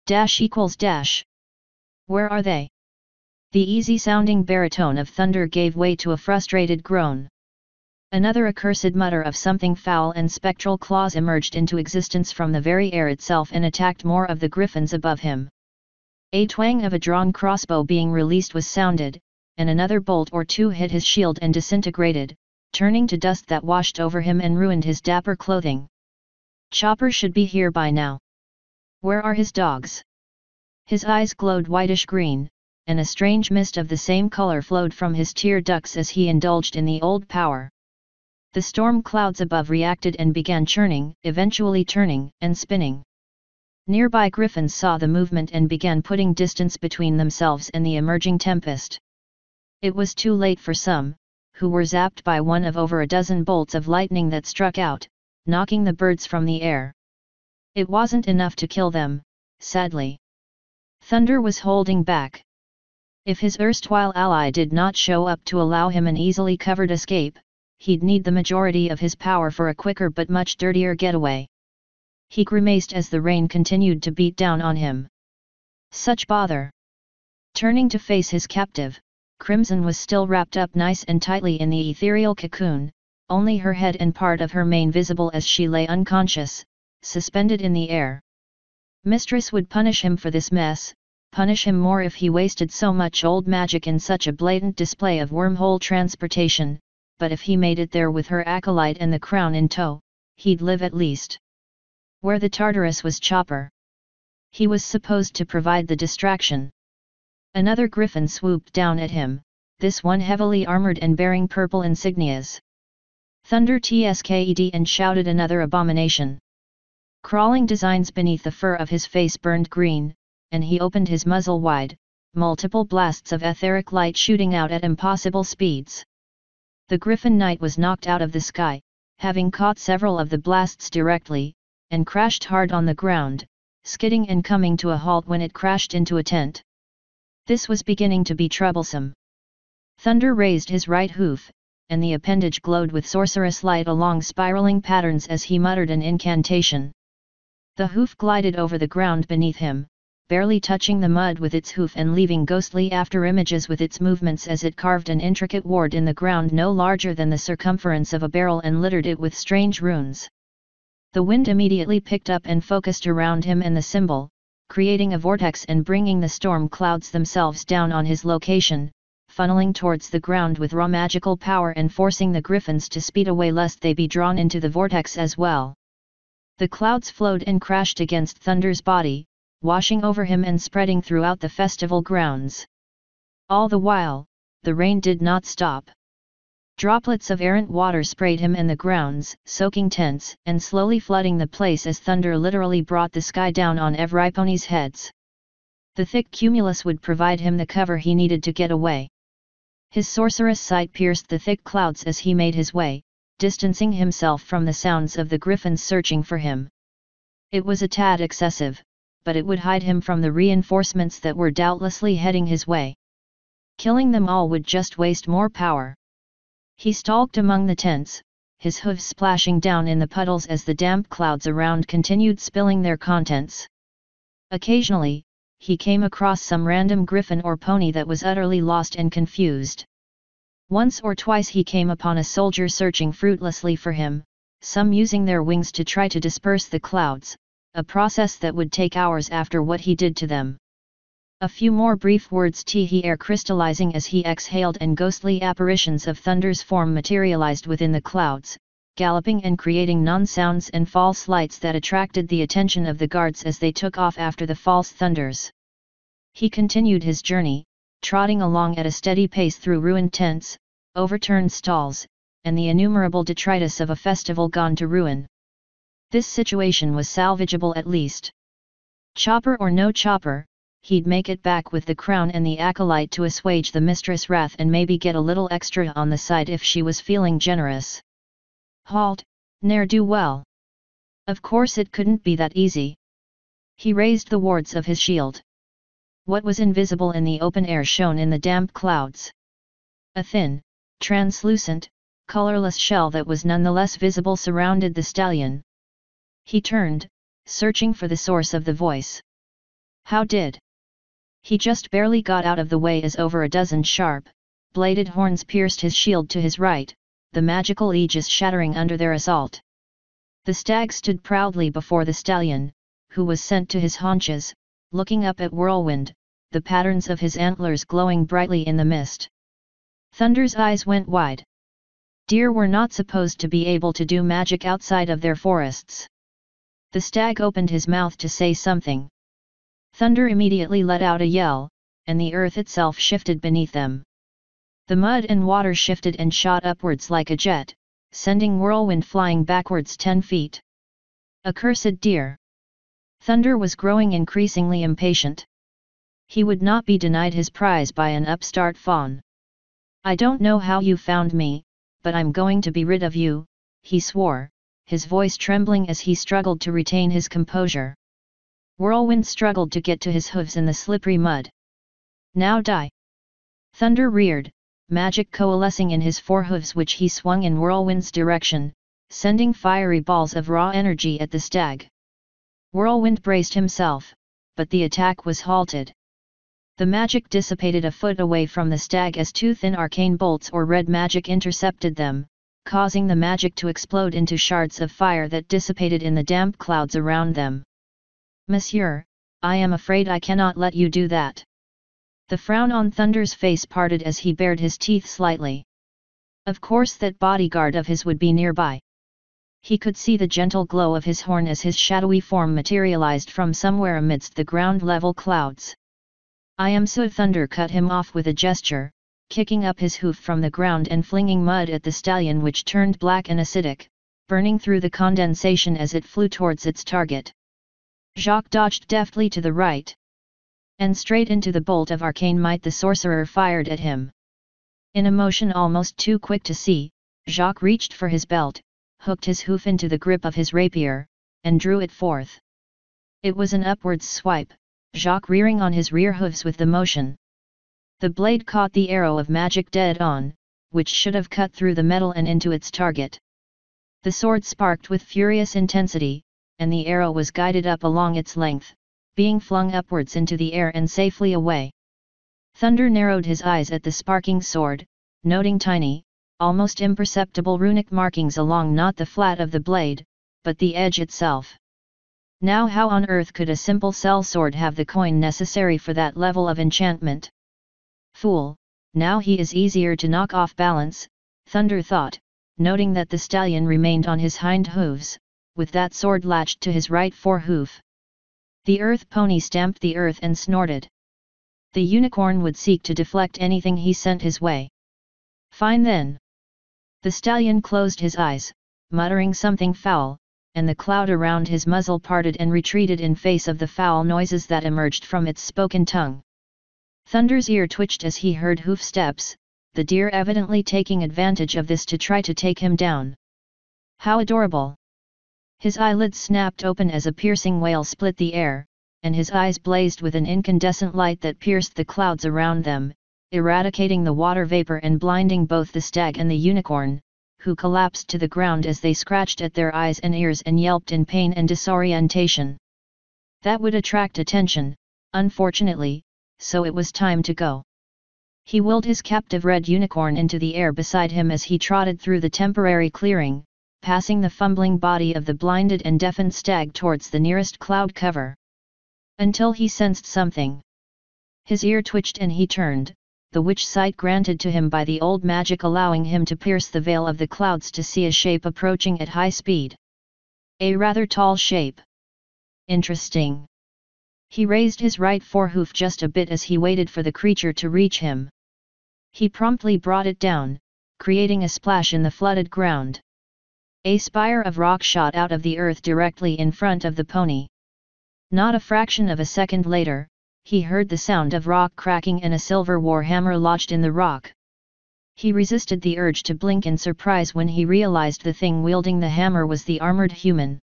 S1: ==. Where are they? The easy-sounding baritone of thunder gave way to a frustrated groan. Another accursed mutter of something foul and spectral claws emerged into existence from the very air itself and attacked more of the griffins above him. A twang of a drawn crossbow being released was sounded, and another bolt or two hit his shield and disintegrated, turning to dust that washed over him and ruined his dapper clothing. Chopper should be here by now. Where are his dogs? His eyes glowed whitish green, and a strange mist of the same color flowed from his tear ducts as he indulged in the old power. The storm clouds above reacted and began churning, eventually turning and spinning. Nearby griffins saw the movement and began putting distance between themselves and the emerging tempest. It was too late for some, who were zapped by one of over a dozen bolts of lightning that struck out, knocking the birds from the air. It wasn't enough to kill them, sadly. Thunder was holding back. If his erstwhile ally did not show up to allow him an easily covered escape, he'd need the majority of his power for a quicker but much dirtier getaway. He grimaced as the rain continued to beat down on him. Such bother! Turning to face his captive, Crimson was still wrapped up nice and tightly in the ethereal cocoon, only her head and part of her mane visible as she lay unconscious, suspended in the air. Mistress would punish him for this mess, punish him more if he wasted so much old magic in such a blatant display of wormhole transportation, but if he made it there with her acolyte and the crown in tow, he'd live at least. Where the Tartarus was Chopper. He was supposed to provide the distraction. Another griffin swooped down at him, this one heavily armored and bearing purple insignias. Thunder tsked and shouted another abomination. Crawling designs beneath the fur of his face burned green, and he opened his muzzle wide, multiple blasts of etheric light shooting out at impossible speeds. The Griffin Knight was knocked out of the sky, having caught several of the blasts directly, and crashed hard on the ground, skidding and coming to a halt when it crashed into a tent. This was beginning to be troublesome. Thunder raised his right hoof, and the appendage glowed with sorcerous light along spiraling patterns as he muttered an incantation. The hoof glided over the ground beneath him, barely touching the mud with its hoof and leaving ghostly after-images with its movements as it carved an intricate ward in the ground no larger than the circumference of a barrel and littered it with strange runes. The wind immediately picked up and focused around him and the symbol, creating a vortex and bringing the storm clouds themselves down on his location, funneling towards the ground with raw magical power and forcing the griffins to speed away lest they be drawn into the vortex as well. The clouds flowed and crashed against Thunder's body, washing over him and spreading throughout the festival grounds. All the while, the rain did not stop. Droplets of errant water sprayed him and the grounds, soaking tents and slowly flooding the place as thunder literally brought the sky down on every pony's heads. The thick cumulus would provide him the cover he needed to get away. His sorcerous sight pierced the thick clouds as he made his way, distancing himself from the sounds of the griffins searching for him. It was a tad excessive, but it would hide him from the reinforcements that were doubtlessly heading his way. Killing them all would just waste more power. He stalked among the tents, his hooves splashing down in the puddles as the damp clouds around continued spilling their contents. Occasionally, he came across some random griffin or pony that was utterly lost and confused. Once or twice he came upon a soldier searching fruitlessly for him, some using their wings to try to disperse the clouds, a process that would take hours after what he did to them. A few more brief words he air crystallizing as he exhaled and ghostly apparitions of Thunder's form materialized within the clouds, galloping and creating non-sounds and false lights that attracted the attention of the guards as they took off after the false thunders. He continued his journey, trotting along at a steady pace through ruined tents, overturned stalls, and the innumerable detritus of a festival gone to ruin. This situation was salvageable at least. Chopper or no chopper, he'd make it back with the crown and the acolyte to assuage the mistress' wrath and maybe get a little extra on the side if she was feeling generous. Halt, ne'er-do-well. Of course it couldn't be that easy. He raised the wards of his shield. What was invisible in the open air shone in the damp clouds. A thin, translucent, colorless shell that was nonetheless visible surrounded the stallion. He turned, searching for the source of the voice. How did? He just barely got out of the way as over a dozen sharp, bladed horns pierced his shield to his right, the magical aegis shattering under their assault. The stag stood proudly before the stallion, who was sent to his haunches, looking up at Whirlwind, the patterns of his antlers glowing brightly in the mist. Thunder's eyes went wide. Deer were not supposed to be able to do magic outside of their forests. The stag opened his mouth to say something. Thunder immediately let out a yell, and the earth itself shifted beneath them. The mud and water shifted and shot upwards like a jet, sending Whirlwind flying backwards 10 feet. Accursed deer! Thunder was growing increasingly impatient. He would not be denied his prize by an upstart fawn. I don't know how you found me, but I'm going to be rid of you, he swore, his voice trembling as he struggled to retain his composure. Whirlwind struggled to get to his hooves in the slippery mud. Now die! Thunder reared, magic coalescing in his forehooves which he swung in Whirlwind's direction, sending fiery balls of raw energy at the stag. Whirlwind braced himself, but the attack was halted. The magic dissipated a foot away from the stag as two thin arcane bolts or red magic intercepted them, causing the magic to explode into shards of fire that dissipated in the damp clouds around them. Monsieur, I am afraid I cannot let you do that. The frown on Thunder's face parted as he bared his teeth slightly. Of course that bodyguard of his would be nearby. He could see the gentle glow of his horn as his shadowy form materialized from somewhere amidst the ground-level clouds. I am so. Thunder cut him off with a gesture, kicking up his hoof from the ground and flinging mud at the stallion which turned black and acidic, burning through the condensation as it flew towards its target. Jacques dodged deftly to the right. And straight into the bolt of arcane might the sorcerer fired at him. In a motion almost too quick to see, Jacques reached for his belt, hooked his hoof into the grip of his rapier, and drew it forth. It was an upwards swipe, Jacques rearing on his rear hooves with the motion. The blade caught the arrow of magic dead on, which should have cut through the metal and into its target. The sword sparked with furious intensity, and the arrow was guided up along its length, being flung upwards into the air and safely away. Thunder narrowed his eyes at the sparking sword, noting tiny, almost imperceptible runic markings along not the flat of the blade, but the edge itself. Now how on earth could a simple cell sword have the coin necessary for that level of enchantment? Fool, now he is easier to knock off balance, Thunder thought, noting that the stallion remained on his hind hooves, with that sword latched to his right forehoof. The earth pony stamped the earth and snorted. The unicorn would seek to deflect anything he sent his way. Fine then. The stallion closed his eyes, muttering something foul, and the cloud around his muzzle parted and retreated in face of the foul noises that emerged from its spoken tongue. Thunder's ear twitched as he heard hoof steps, the deer evidently taking advantage of this to try to take him down. How adorable! His eyelids snapped open as a piercing wail split the air, and his eyes blazed with an incandescent light that pierced the clouds around them, eradicating the water vapor and blinding both the stag and the unicorn, who collapsed to the ground as they scratched at their eyes and ears and yelped in pain and disorientation. That would attract attention, unfortunately, so it was time to go. He willed his captive red unicorn into the air beside him as he trotted through the temporary clearing, passing the fumbling body of the blinded and deafened stag towards the nearest cloud cover. Until he sensed something. His ear twitched and he turned, the witch sight granted to him by the old magic allowing him to pierce the veil of the clouds to see a shape approaching at high speed. A rather tall shape. Interesting. He raised his right forehoof just a bit as he waited for the creature to reach him. He promptly brought it down, creating a splash in the flooded ground. A spire of rock shot out of the earth directly in front of the pony. Not a fraction of a second later, he heard the sound of rock cracking and a silver war hammer lodged in the rock. He resisted the urge to blink in surprise when he realized the thing wielding the hammer was the armored human.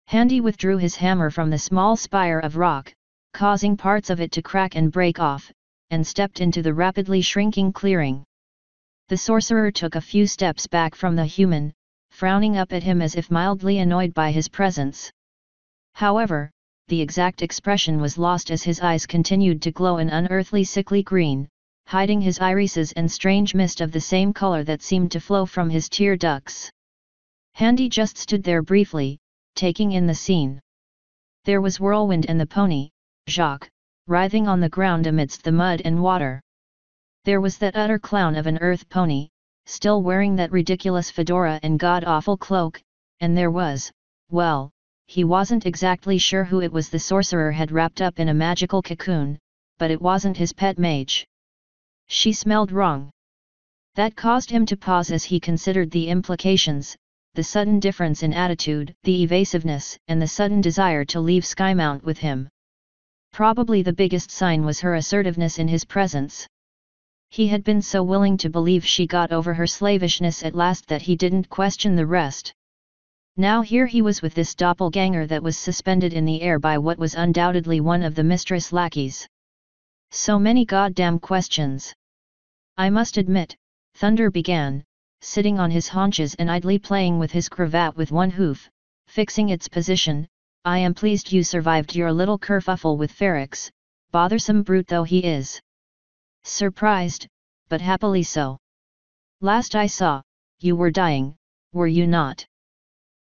S1: Handy withdrew his hammer from the small spire of rock, causing parts of it to crack and break off, and stepped into the rapidly shrinking clearing. The sorcerer took a few steps back from the human, frowning up at him as if mildly annoyed by his presence. However, the exact expression was lost as his eyes continued to glow an unearthly sickly green, hiding his irises and strange mist of the same color that seemed to flow from his tear ducts. Handy just stood there briefly, taking in the scene. There was Whirlwind and the pony, Jacques, writhing on the ground amidst the mud and water. There was that utter clown of an earth pony, still wearing that ridiculous fedora and god-awful cloak, and there was, well, he wasn't exactly sure who it was the sorcerer had wrapped up in a magical cocoon, but it wasn't his pet mage. She smelled wrong. That caused him to pause as he considered the implications, the sudden difference in attitude, the evasiveness, and the sudden desire to leave Skymount with him. Probably the biggest sign was her assertiveness in his presence. He had been so willing to believe she got over her slavishness at last that he didn't question the rest. Now here he was with this doppelganger that was suspended in the air by what was undoubtedly one of the mistress lackeys. So many goddamn questions. I must admit, Thunder began, sitting on his haunches and idly playing with his cravat with one hoof, fixing its position, I am pleased you survived your little kerfuffle with Ferrex, bothersome brute though he is. Surprised, but happily so. Last I saw, you were dying, were you not?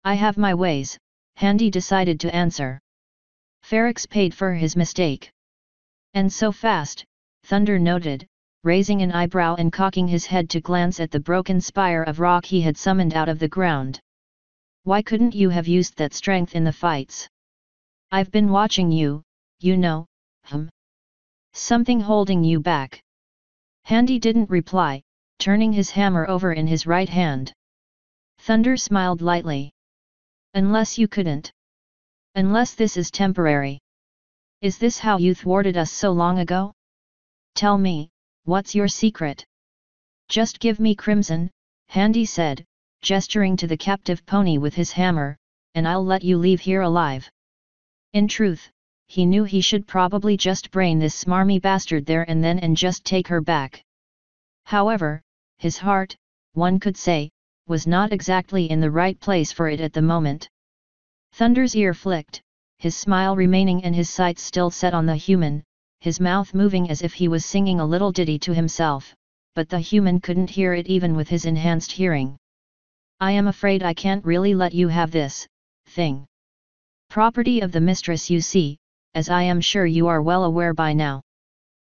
S1: I have my ways, Handy decided to answer. Ferrex paid for his mistake. And so fast, Thunder noted, raising an eyebrow and cocking his head to glance at the broken spire of rock he had summoned out of the ground. Why couldn't you have used that strength in the fights? I've been watching you, you know, Something holding you back. Handy didn't reply, turning his hammer over in his right hand. Thunder smiled lightly. Unless you couldn't. Unless this is temporary. Is this how you thwarted us so long ago? Tell me, what's your secret? Just give me crimson, Handy said, gesturing to the captive pony with his hammer, and I'll let you leave here alive. In truth, he knew he should probably just brain this smarmy bastard there and then and just take her back. However, his heart, one could say, was not exactly in the right place for it at the moment. Thunder's ear flicked, his smile remaining and his sights still set on the human, his mouth moving as if he was singing a little ditty to himself, but the human couldn't hear it even with his enhanced hearing. I am afraid I can't really let you have this thing. Property of the mistress, you see, as I am sure you are well aware by now.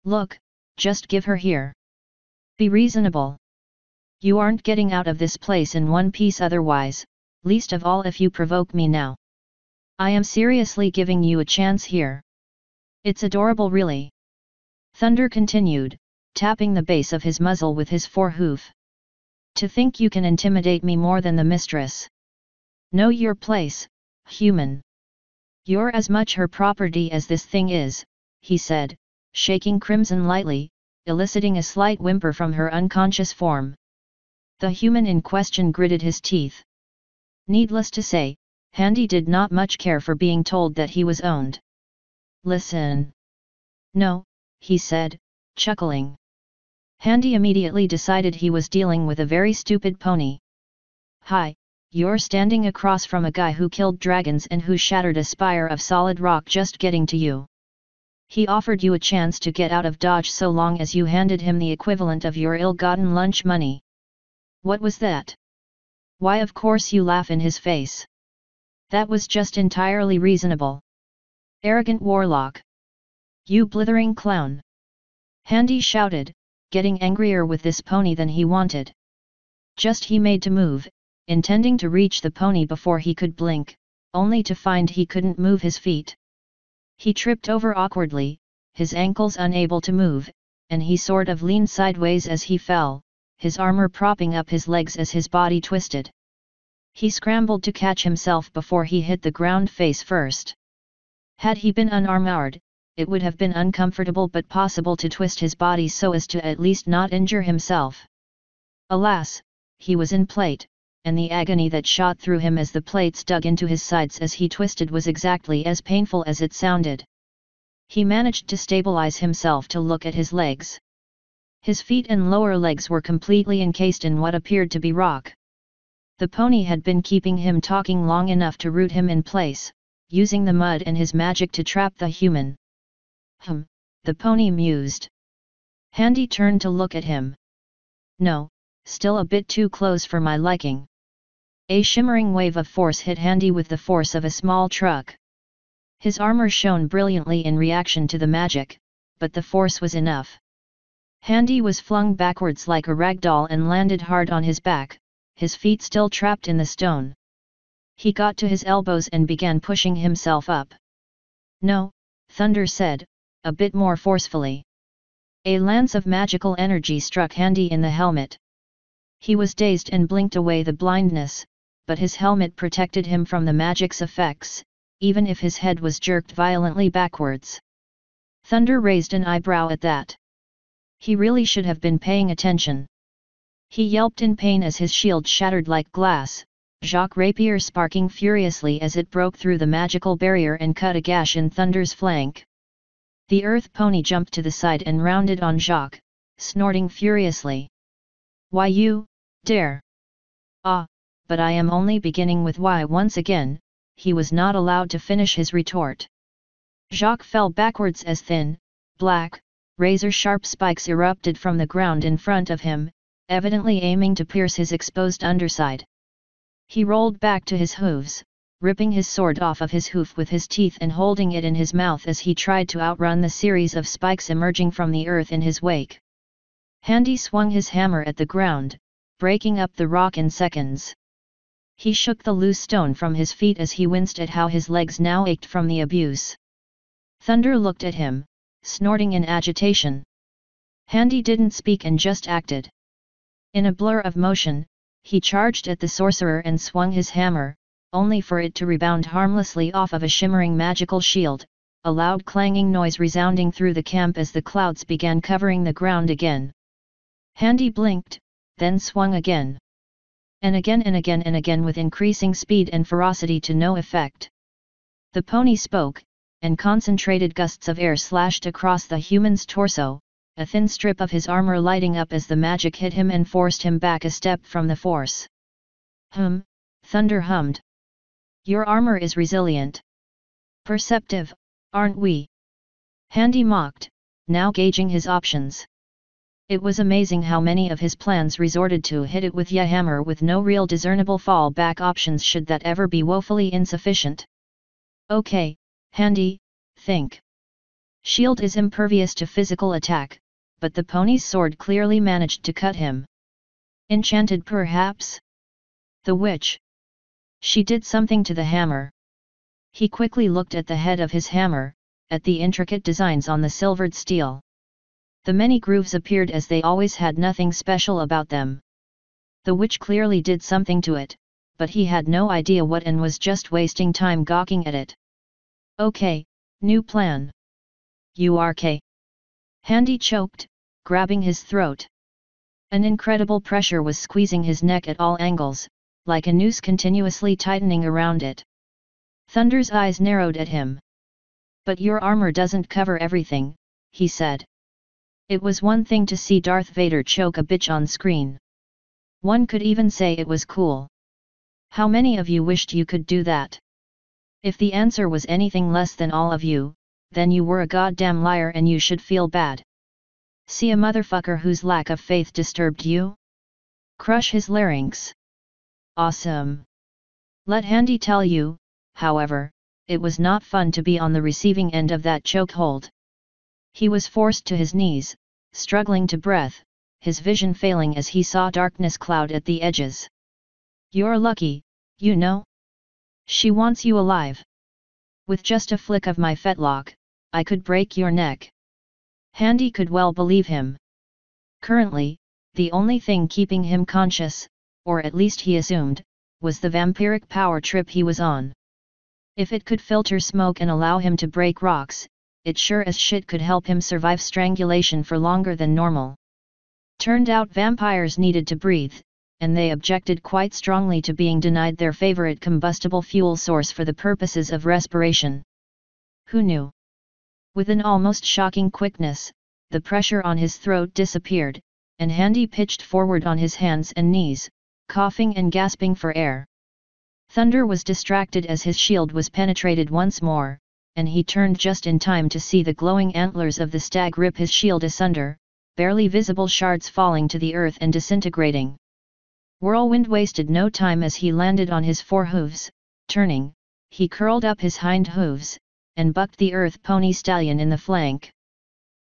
S1: Look, just give her here. Be reasonable. You aren't getting out of this place in one piece otherwise, least of all if you provoke me now. I am seriously giving you a chance here. It's adorable really. Thunder continued, tapping the base of his muzzle with his forehoof. To think you can intimidate me more than the mistress. Know your place, human. You're as much her property as this thing is, he said, shaking Crimson lightly, eliciting a slight whimper from her unconscious form. The human in question gritted his teeth. Needless to say, Handy did not much care for being told that he was owned. Listen. No, he said, chuckling. Handy immediately decided he was dealing with a very stupid pony. Hi, you're standing across from a guy who killed dragons and who shattered a spire of solid rock just getting to you. He offered you a chance to get out of Dodge so long as you handed him the equivalent of your ill-gotten lunch money. What was that? Why, of course you laugh in his face. That was just entirely reasonable. Arrogant warlock. You blithering clown. Handy shouted, getting angrier with this pony than he wanted. Just he made to move, intending to reach the pony before he could blink, only to find he couldn't move his feet. He tripped over awkwardly, his ankles unable to move, and he sort of leaned sideways as he fell, his armor propping up his legs as his body twisted. He scrambled to catch himself before he hit the ground face first. Had he been unarmored, it would have been uncomfortable but possible to twist his body so as to at least not injure himself. Alas, he was in plate, and the agony that shot through him as the plates dug into his sides as he twisted was exactly as painful as it sounded. He managed to stabilize himself to look at his legs. His feet and lower legs were completely encased in what appeared to be rock. The pony had been keeping him talking long enough to root him in place, using the mud and his magic to trap the human. The pony mused. Handy turned to look at him. No, still a bit too close for my liking. A shimmering wave of force hit Handy with the force of a small truck. His armor shone brilliantly in reaction to the magic, but the force was enough. Handy was flung backwards like a ragdoll and landed hard on his back, his feet still trapped in the stone. He got to his elbows and began pushing himself up. No, Thunder said, a bit more forcefully. A lance of magical energy struck Handy in the helmet. He was dazed and blinked away the blindness, but his helmet protected him from the magic's effects, even if his head was jerked violently backwards. Thunder raised an eyebrow at that. He really should have been paying attention. He yelped in pain as his shield shattered like glass, Jacques' rapier sparking furiously as it broke through the magical barrier and cut a gash in Thunder's flank. The earth pony jumped to the side and rounded on Jacques, snorting furiously. Why you dare? Ah, but I am only beginning with why once again. He was not allowed to finish his retort. Jacques fell backwards as thin, black, razor-sharp spikes erupted from the ground in front of him, evidently aiming to pierce his exposed underside. He rolled back to his hooves, ripping his sword off of his hoof with his teeth and holding it in his mouth as he tried to outrun the series of spikes emerging from the earth in his wake. Handy swung his hammer at the ground, breaking up the rock in seconds. He shook the loose stone from his feet as he winced at how his legs now ached from the abuse. Thunder looked at him, snorting in agitation. Handy didn't speak and just acted. In a blur of motion, he charged at the sorcerer and swung his hammer, only for it to rebound harmlessly off of a shimmering magical shield, a loud clanging noise resounding through the camp as the clouds began covering the ground again. Handy blinked, then swung again. And again and again and again with increasing speed and ferocity to no effect. The pony spoke, and concentrated gusts of air slashed across the human's torso, a thin strip of his armor lighting up as the magic hit him and forced him back a step from the force. Thunder hummed. Your armor is resilient. Perceptive, aren't we? Handy mocked, now gauging his options. It was amazing how many of his plans resorted to hit it with a hammer with no real discernible fallback options should that ever be woefully insufficient. Okay, Handy, think. Shield is impervious to physical attack, but the pony's sword clearly managed to cut him. Enchanted perhaps? The witch. She did something to the hammer. He quickly looked at the head of his hammer, at the intricate designs on the silvered steel. The many grooves appeared as they always had nothing special about them. The witch clearly did something to it, but he had no idea what and was just wasting time gawking at it. Okay, new plan. URK. Handy choked, grabbing his throat. An incredible pressure was squeezing his neck at all angles, like a noose continuously tightening around it. Thunder's eyes narrowed at him. But your armor doesn't cover everything, he said. It was one thing to see Darth Vader choke a bitch on screen. One could even say it was cool. How many of you wished you could do that? If the answer was anything less than all of you, then you were a goddamn liar and you should feel bad. See a motherfucker whose lack of faith disturbed you? Crush his larynx. Awesome. Let Handy tell you, however, it was not fun to be on the receiving end of that chokehold. He was forced to his knees, struggling to breath, his vision failing as he saw darkness cloud at the edges. You're lucky, you know? She wants you alive. With just a flick of my fetlock, I could break your neck. Handy could well believe him. Currently, the only thing keeping him conscious, or at least he assumed, was the vampiric power trip he was on. If it could filter smoke and allow him to break rocks, it sure as shit could help him survive strangulation for longer than normal. Turned out vampires needed to breathe, and they objected quite strongly to being denied their favorite combustible fuel source for the purposes of respiration. Who knew? With an almost shocking quickness, the pressure on his throat disappeared, and Handy pitched forward on his hands and knees, coughing and gasping for air. Thunder was distracted as his shield was penetrated once more, and he turned just in time to see the glowing antlers of the stag rip his shield asunder, barely visible shards falling to the earth and disintegrating. Whirlwind wasted no time as he landed on his forehooves. Turning, he curled up his hind hooves, and bucked the earth pony stallion in the flank.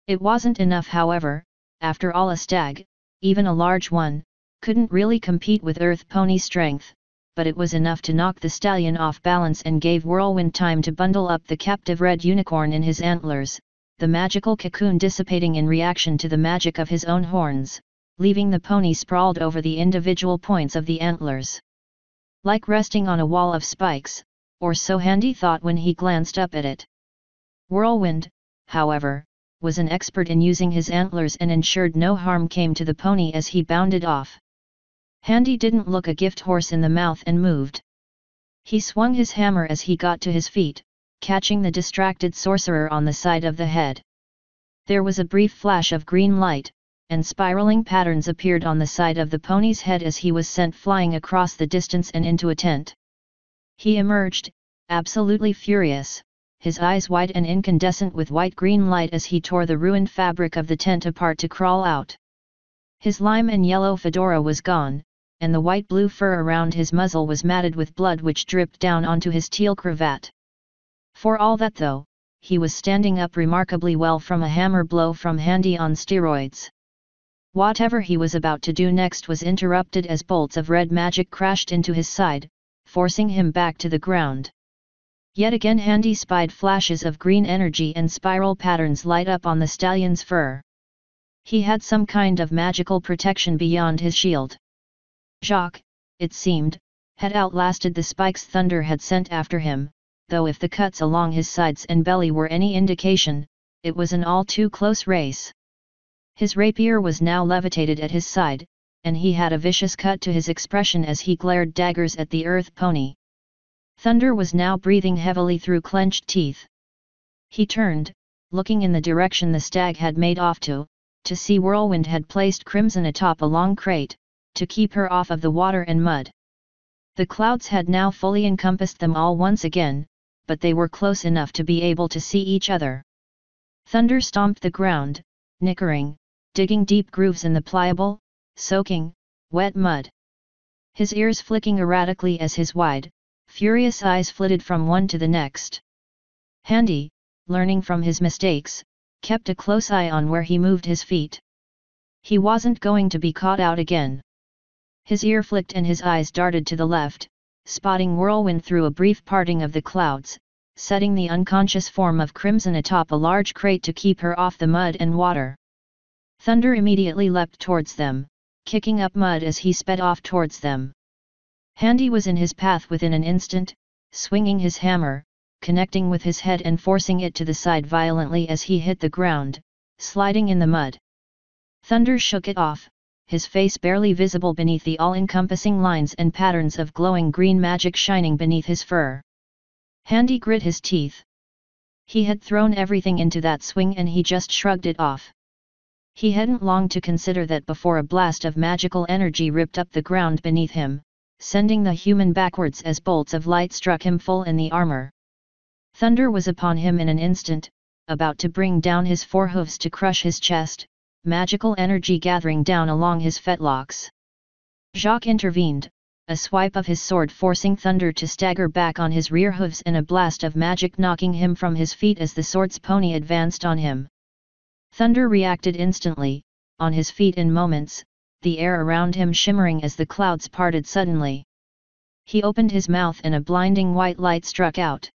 S1: It wasn't enough, however. After all, a stag, even a large one, couldn't really compete with earth pony strength, but it was enough to knock the stallion off balance and gave Whirlwind time to bundle up the captive red unicorn in his antlers, the magical cocoon dissipating in reaction to the magic of his own horns, leaving the pony sprawled over the individual points of the antlers. Like resting on a wall of spikes, or so Handy thought when he glanced up at it. Whirlwind, however, was an expert in using his antlers and ensured no harm came to the pony as he bounded off. Handy didn't look a gift horse in the mouth and moved. He swung his hammer as he got to his feet, catching the distracted sorcerer on the side of the head. There was a brief flash of green light, and spiraling patterns appeared on the side of the pony's head as he was sent flying across the distance and into a tent. He emerged, absolutely furious, his eyes wide and incandescent with white-green light as he tore the ruined fabric of the tent apart to crawl out. His lime and yellow fedora was gone, and the white-blue fur around his muzzle was matted with blood which dripped down onto his teal cravat. For all that though, he was standing up remarkably well from a hammer blow from Handy on steroids. Whatever he was about to do next was interrupted as bolts of red magic crashed into his side, forcing him back to the ground. Yet again Handy spied flashes of green energy and spiral patterns light up on the stallion's fur. He had some kind of magical protection beyond his shield. Jacques, it seemed, had outlasted the spikes Thunder had sent after him, though if the cuts along his sides and belly were any indication, it was an all too close race. His rapier was now levitated at his side, and he had a vicious cut to his expression as he glared daggers at the earth pony. Thunder was now breathing heavily through clenched teeth. He turned, looking in the direction the stag had made off to see Whirlwind had placed Crimson atop a long crate, to keep her off of the water and mud. The clouds had now fully encompassed them all once again, but they were close enough to be able to see each other. Thunder stomped the ground, nickering, digging deep grooves in the pliable, soaking, wet mud. His ears flicking erratically as his wide, furious eyes flitted from one to the next. Handy, learning from his mistakes, kept a close eye on where he moved his feet. He wasn't going to be caught out again. His ear flicked and his eyes darted to the left, spotting Whirlwind through a brief parting of the clouds, setting the unconscious form of Crimson atop a large crate to keep her off the mud and water. Thunder immediately leapt towards them, kicking up mud as he sped off towards them. Handy was in his path within an instant, swinging his hammer, connecting with his head and forcing it to the side violently as he hit the ground, sliding in the mud. Thunder shook it off, his face barely visible beneath the all-encompassing lines and patterns of glowing green magic shining beneath his fur. Handy grit his teeth. He had thrown everything into that swing and he just shrugged it off. He hadn't long to consider that before a blast of magical energy ripped up the ground beneath him, sending the human backwards as bolts of light struck him full in the armor. Thunder was upon him in an instant, about to bring down his forehoofs to crush his chest, magical energy gathering down along his fetlocks. Jacques intervened, a swipe of his sword forcing Thunder to stagger back on his rear hooves and a blast of magic knocking him from his feet as the sword's pony advanced on him. Thunder reacted instantly, on his feet in moments, the air around him shimmering as the clouds parted suddenly. He opened his mouth and a blinding white light struck out.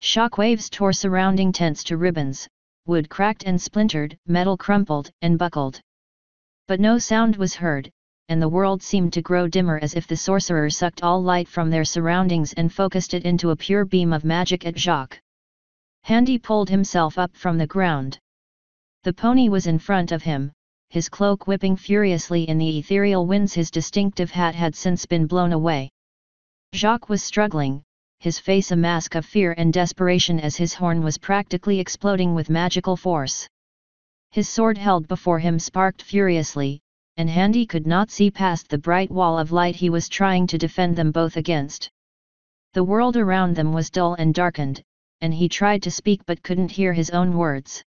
S1: Shockwaves tore surrounding tents to ribbons, wood cracked and splintered, metal crumpled and buckled. But no sound was heard, and the world seemed to grow dimmer as if the sorcerer sucked all light from their surroundings and focused it into a pure beam of magic at Jacques. Handy pulled himself up from the ground. The pony was in front of him, his cloak whipping furiously in the ethereal winds. His distinctive hat had since been blown away. Jacques was struggling, his face a mask of fear and desperation as his horn was practically exploding with magical force. His sword held before him sparked furiously, and Handy could not see past the bright wall of light he was trying to defend them both against. The world around them was dull and darkened, and he tried to speak but couldn't hear his own words.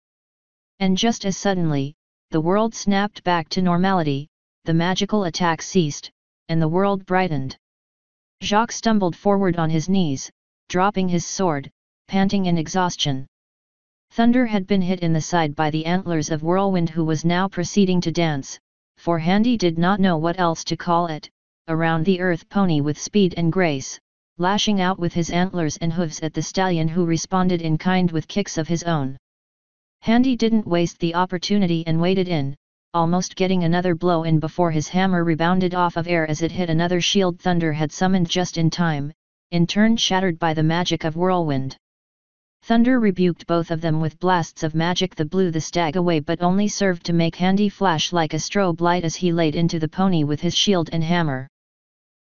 S1: And just as suddenly, the world snapped back to normality, the magical attack ceased, and the world brightened. Jacques stumbled forward on his knees, dropping his sword, panting in exhaustion. Thunder had been hit in the side by the antlers of Whirlwind, who was now proceeding to dance, for Handy did not know what else to call it, around the earth pony with speed and grace, lashing out with his antlers and hooves at the stallion, who responded in kind with kicks of his own. Handy didn't waste the opportunity and waded in, almost getting another blow in before his hammer rebounded off of air as it hit another shield Thunder had summoned just in time, in turn shattered by the magic of Whirlwind. Thunder rebuked both of them with blasts of magic that blew the stag away, but only served to make Handy flash like a strobe light as he laid into the pony with his shield and hammer.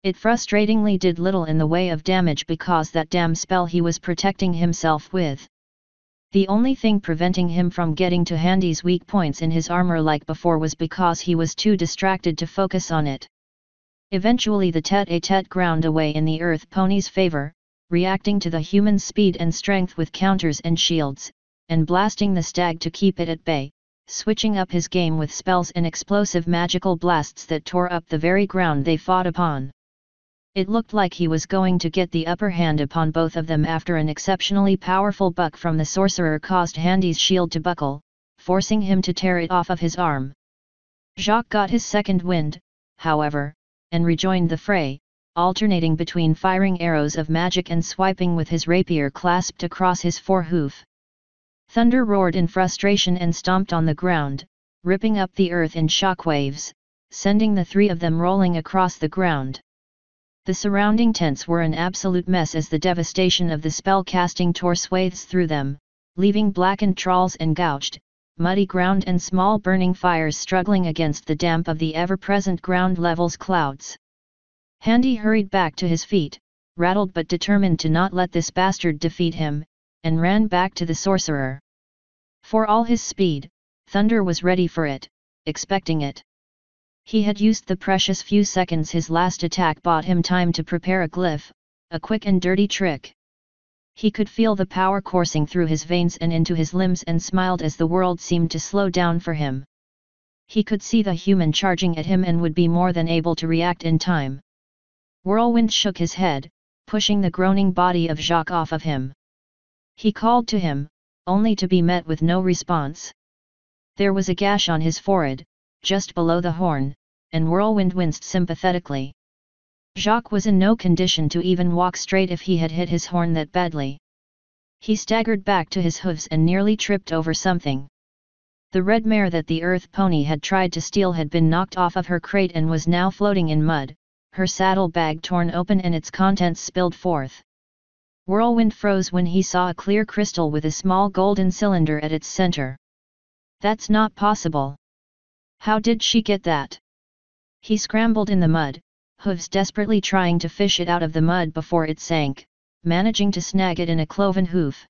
S1: It frustratingly did little in the way of damage because that damn spell he was protecting himself with. The only thing preventing him from getting to Handy's weak points in his armor like before was because he was too distracted to focus on it. Eventually the tete-a-tete ground away in the earth pony's favor, reacting to the human's speed and strength with counters and shields, and blasting the stag to keep it at bay, switching up his game with spells and explosive magical blasts that tore up the very ground they fought upon. It looked like he was going to get the upper hand upon both of them after an exceptionally powerful buck from the sorcerer caused Handy's shield to buckle, forcing him to tear it off of his arm. Jacques got his second wind, however, and rejoined the fray, alternating between firing arrows of magic and swiping with his rapier clasped across his forehoof. Thunder roared in frustration and stomped on the ground, ripping up the earth in shockwaves, sending the three of them rolling across the ground. The surrounding tents were an absolute mess as the devastation of the spell casting tore swathes through them, leaving blackened trawls and gouged, muddy ground and small burning fires struggling against the damp of the ever-present ground level's clouds. Handy hurried back to his feet, rattled but determined to not let this bastard defeat him, and ran back to the sorcerer. For all his speed, Thunder was ready for it, expecting it. He had used the precious few seconds his last attack bought him time to prepare a glyph, a quick and dirty trick. He could feel the power coursing through his veins and into his limbs and smiled as the world seemed to slow down for him. He could see the human charging at him and would be more than able to react in time. Whirlwind shook his head, pushing the groaning body of Jacques off of him. He called to him, only to be met with no response. There was a gash on his forehead, just below the horn, and Whirlwind winced sympathetically. Jacques was in no condition to even walk straight if he had hit his horn that badly. He staggered back to his hooves and nearly tripped over something. The red mare that the earth pony had tried to steal had been knocked off of her crate and was now floating in mud, her saddle bag torn open and its contents spilled forth. Whirlwind froze when he saw a clear crystal with a small golden cylinder at its center. "That's not possible. How did she get that?" He scrambled in the mud, hooves desperately trying to fish it out of the mud before it sank, managing to snag it in a cloven hoof.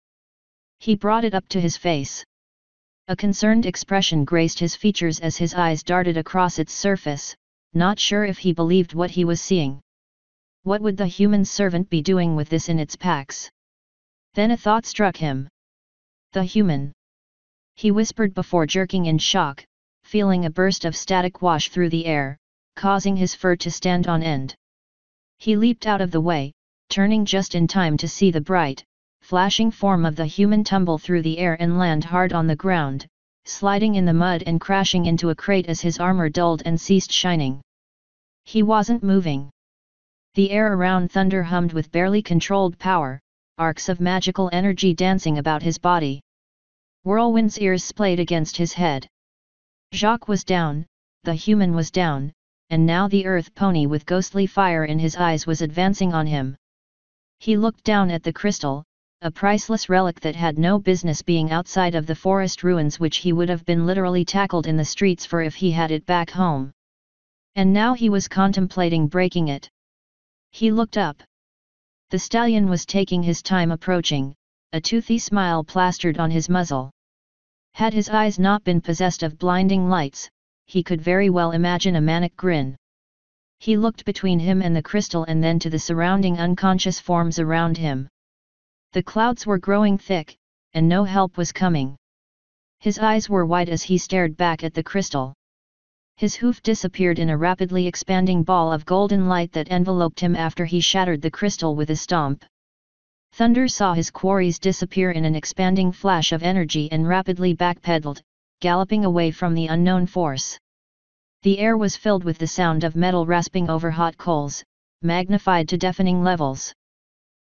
S1: He brought it up to his face. A concerned expression graced his features as his eyes darted across its surface, not sure if he believed what he was seeing. What would the human servant be doing with this in its packs? Then a thought struck him. The human. He whispered before jerking in shock, feeling a burst of static wash through the air, causing his fur to stand on end. He leaped out of the way, turning just in time to see the bright, flashing form of the human tumble through the air and land hard on the ground, sliding in the mud and crashing into a crate as his armor dulled and ceased shining. He wasn't moving. The air around Thunder hummed with barely controlled power, arcs of magical energy dancing about his body. Whirlwind's ears splayed against his head. Jacques was down, the human was down, and now the earth pony with ghostly fire in his eyes was advancing on him. He looked down at the crystal, a priceless relic that had no business being outside of the forest ruins, which he would have been literally tackled in the streets for if he had it back home. And now he was contemplating breaking it. He looked up. The stallion was taking his time approaching, a toothy smile plastered on his muzzle. Had his eyes not been possessed of blinding lights, he could very well imagine a manic grin. He looked between him and the crystal and then to the surrounding unconscious forms around him. The clouds were growing thick, and no help was coming. His eyes were wide as he stared back at the crystal. His hoof disappeared in a rapidly expanding ball of golden light that enveloped him after he shattered the crystal with a stomp. Thunder saw his quarries disappear in an expanding flash of energy and rapidly backpedaled, galloping away from the unknown force. The air was filled with the sound of metal rasping over hot coals, magnified to deafening levels.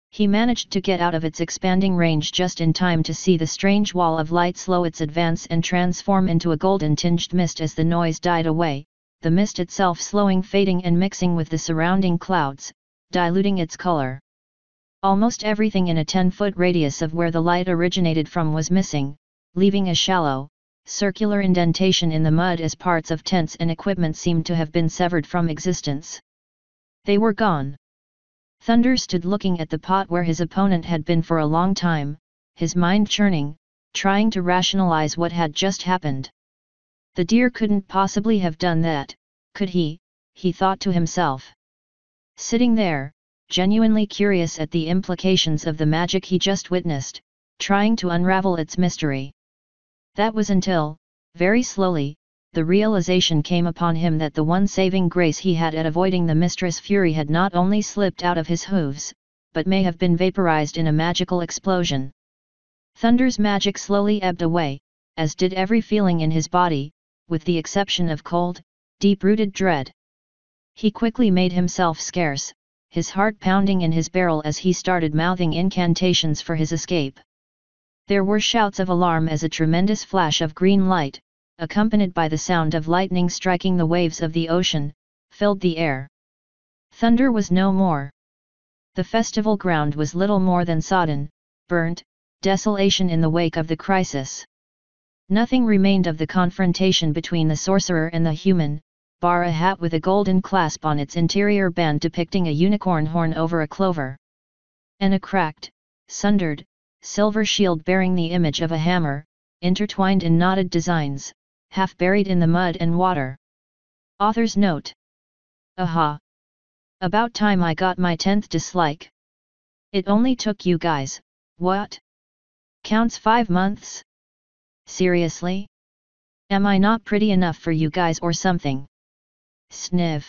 S1: He managed to get out of its expanding range just in time to see the strange wall of light slow its advance and transform into a golden-tinged mist as the noise died away, the mist itself slowing, fading and mixing with the surrounding clouds, diluting its color. Almost everything in a 10-foot radius of where the light originated from was missing, leaving a shallow, circular indentation in the mud as parts of tents and equipment seemed to have been severed from existence. They were gone. Thunder stood looking at the pot where his opponent had been for a long time, his mind churning, trying to rationalize what had just happened. The deer couldn't possibly have done that, could he? He thought to himself. Sitting there, genuinely curious at the implications of the magic he just witnessed, trying to unravel its mystery. That was until, very slowly, the realization came upon him that the one saving grace he had at avoiding the mistress' fury had not only slipped out of his hooves, but may have been vaporized in a magical explosion. Thunder's magic slowly ebbed away, as did every feeling in his body, with the exception of cold, deep-rooted dread. He quickly made himself scarce, his heart pounding in his barrel as he started mouthing incantations for his escape. There were shouts of alarm as a tremendous flash of green light, accompanied by the sound of lightning striking the waves of the ocean, filled the air. Thunder was no more. The festival ground was little more than sodden, burnt, desolation in the wake of the crisis. Nothing remained of the confrontation between the sorcerer and the human, bar a hat with a golden clasp on its interior band depicting a unicorn horn over a clover. And a cracked, sundered, silver shield bearing the image of a hammer, intertwined in knotted designs, half buried in the mud and water. Author's note. Aha! About time I got my 10th dislike. It only took you guys, what? Counts 5 months? Seriously? Am I not pretty enough for you guys or something? Sniff.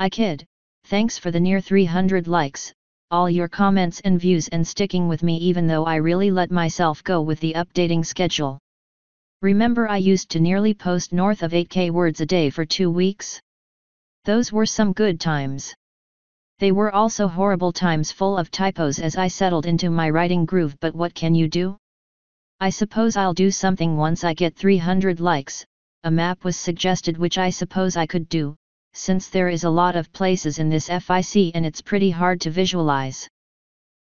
S1: I kid, thanks for the near 300 likes, all your comments and views and sticking with me even though I really let myself go with the updating schedule. Remember I used to nearly post north of 8k words a day for 2 weeks? Those were some good times. They were also horrible times full of typos as I settled into my writing groove, but what can you do? I suppose I'll do something once I get 300 likes, a map was suggested which I suppose I could do, since there is a lot of places in this FIC and it's pretty hard to visualize.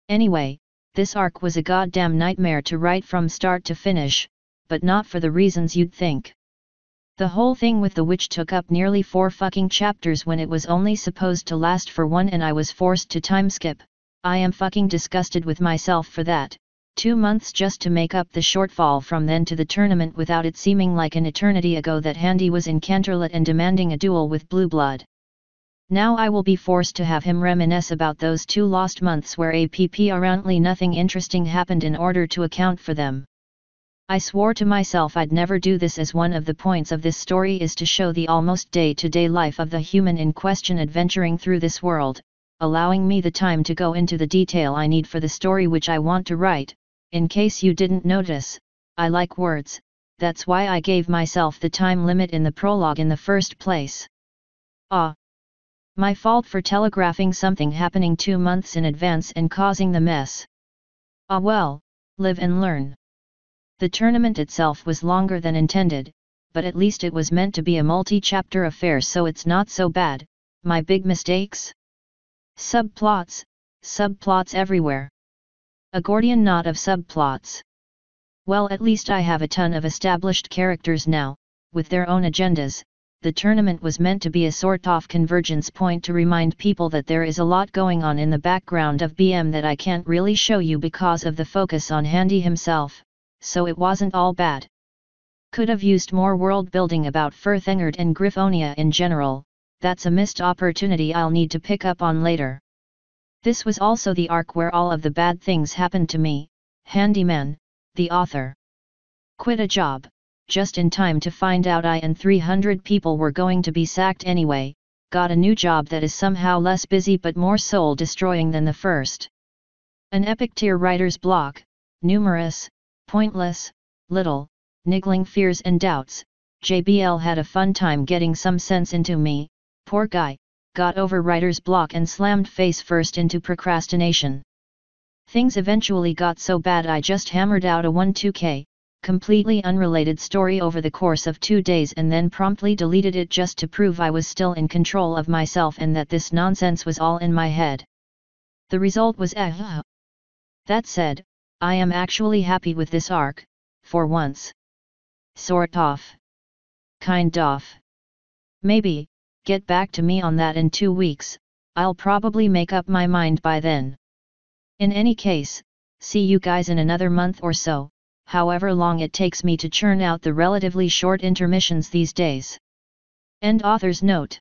S1: Anyway, this arc was a goddamn nightmare to write from start to finish, but not for the reasons you'd think. The whole thing with the witch took up nearly 4 fucking chapters when it was only supposed to last for 1 and I was forced to timeskip. I am fucking disgusted with myself for that. 2 months just to make up the shortfall from then to the tournament without it seeming like an eternity ago that Handy was in Canterlot and demanding a duel with Blue Blood. Now I will be forced to have him reminisce about those 2 lost months where apparently nothing interesting happened in order to account for them. I swore to myself I'd never do this, as one of the points of this story is to show the almost day-to-day life of the human in question adventuring through this world, allowing me the time to go into the detail I need for the story which I want to write. In case you didn't notice, I like words, that's why I gave myself the time limit in the prologue in the first place. My fault for telegraphing something happening 2 months in advance and causing the mess. Well, live and learn. The tournament itself was longer than intended, but at least it was meant to be a multi-chapter affair, so it's not so bad. My big mistakes? Subplots everywhere. A Gordian knot of subplots. Well, at least I have a ton of established characters now, with their own agendas. The tournament was meant to be a sort-of convergence point to remind people that there is a lot going on in the background of BM that I can't really show you because of the focus on Handy himself, so it wasn't all bad. Could have used more world building about Furthengard and Griffonia in general, that's a missed opportunity I'll need to pick up on later. This was also the arc where all of the bad things happened to me, Handyman, the author. Quit a job, just in time to find out I and 300 people were going to be sacked anyway, got a new job that is somehow less busy but more soul-destroying than the first. An epic tier writer's block, numerous, pointless, little, niggling fears and doubts. JBL had a fun time getting some sense into me, poor guy, got over writer's block and slammed face first into procrastination. Things eventually got so bad I just hammered out a 1-2K, completely unrelated story over the course of 2 days and then promptly deleted it just to prove I was still in control of myself and that this nonsense was all in my head. The result was That said, I am actually happy with this arc, for once. Sort of. Kind of. Maybe, get back to me on that in 2 weeks, I'll probably make up my mind by then. In any case, see you guys in another month or so, however long it takes me to churn out the relatively short intermissions these days. End author's note.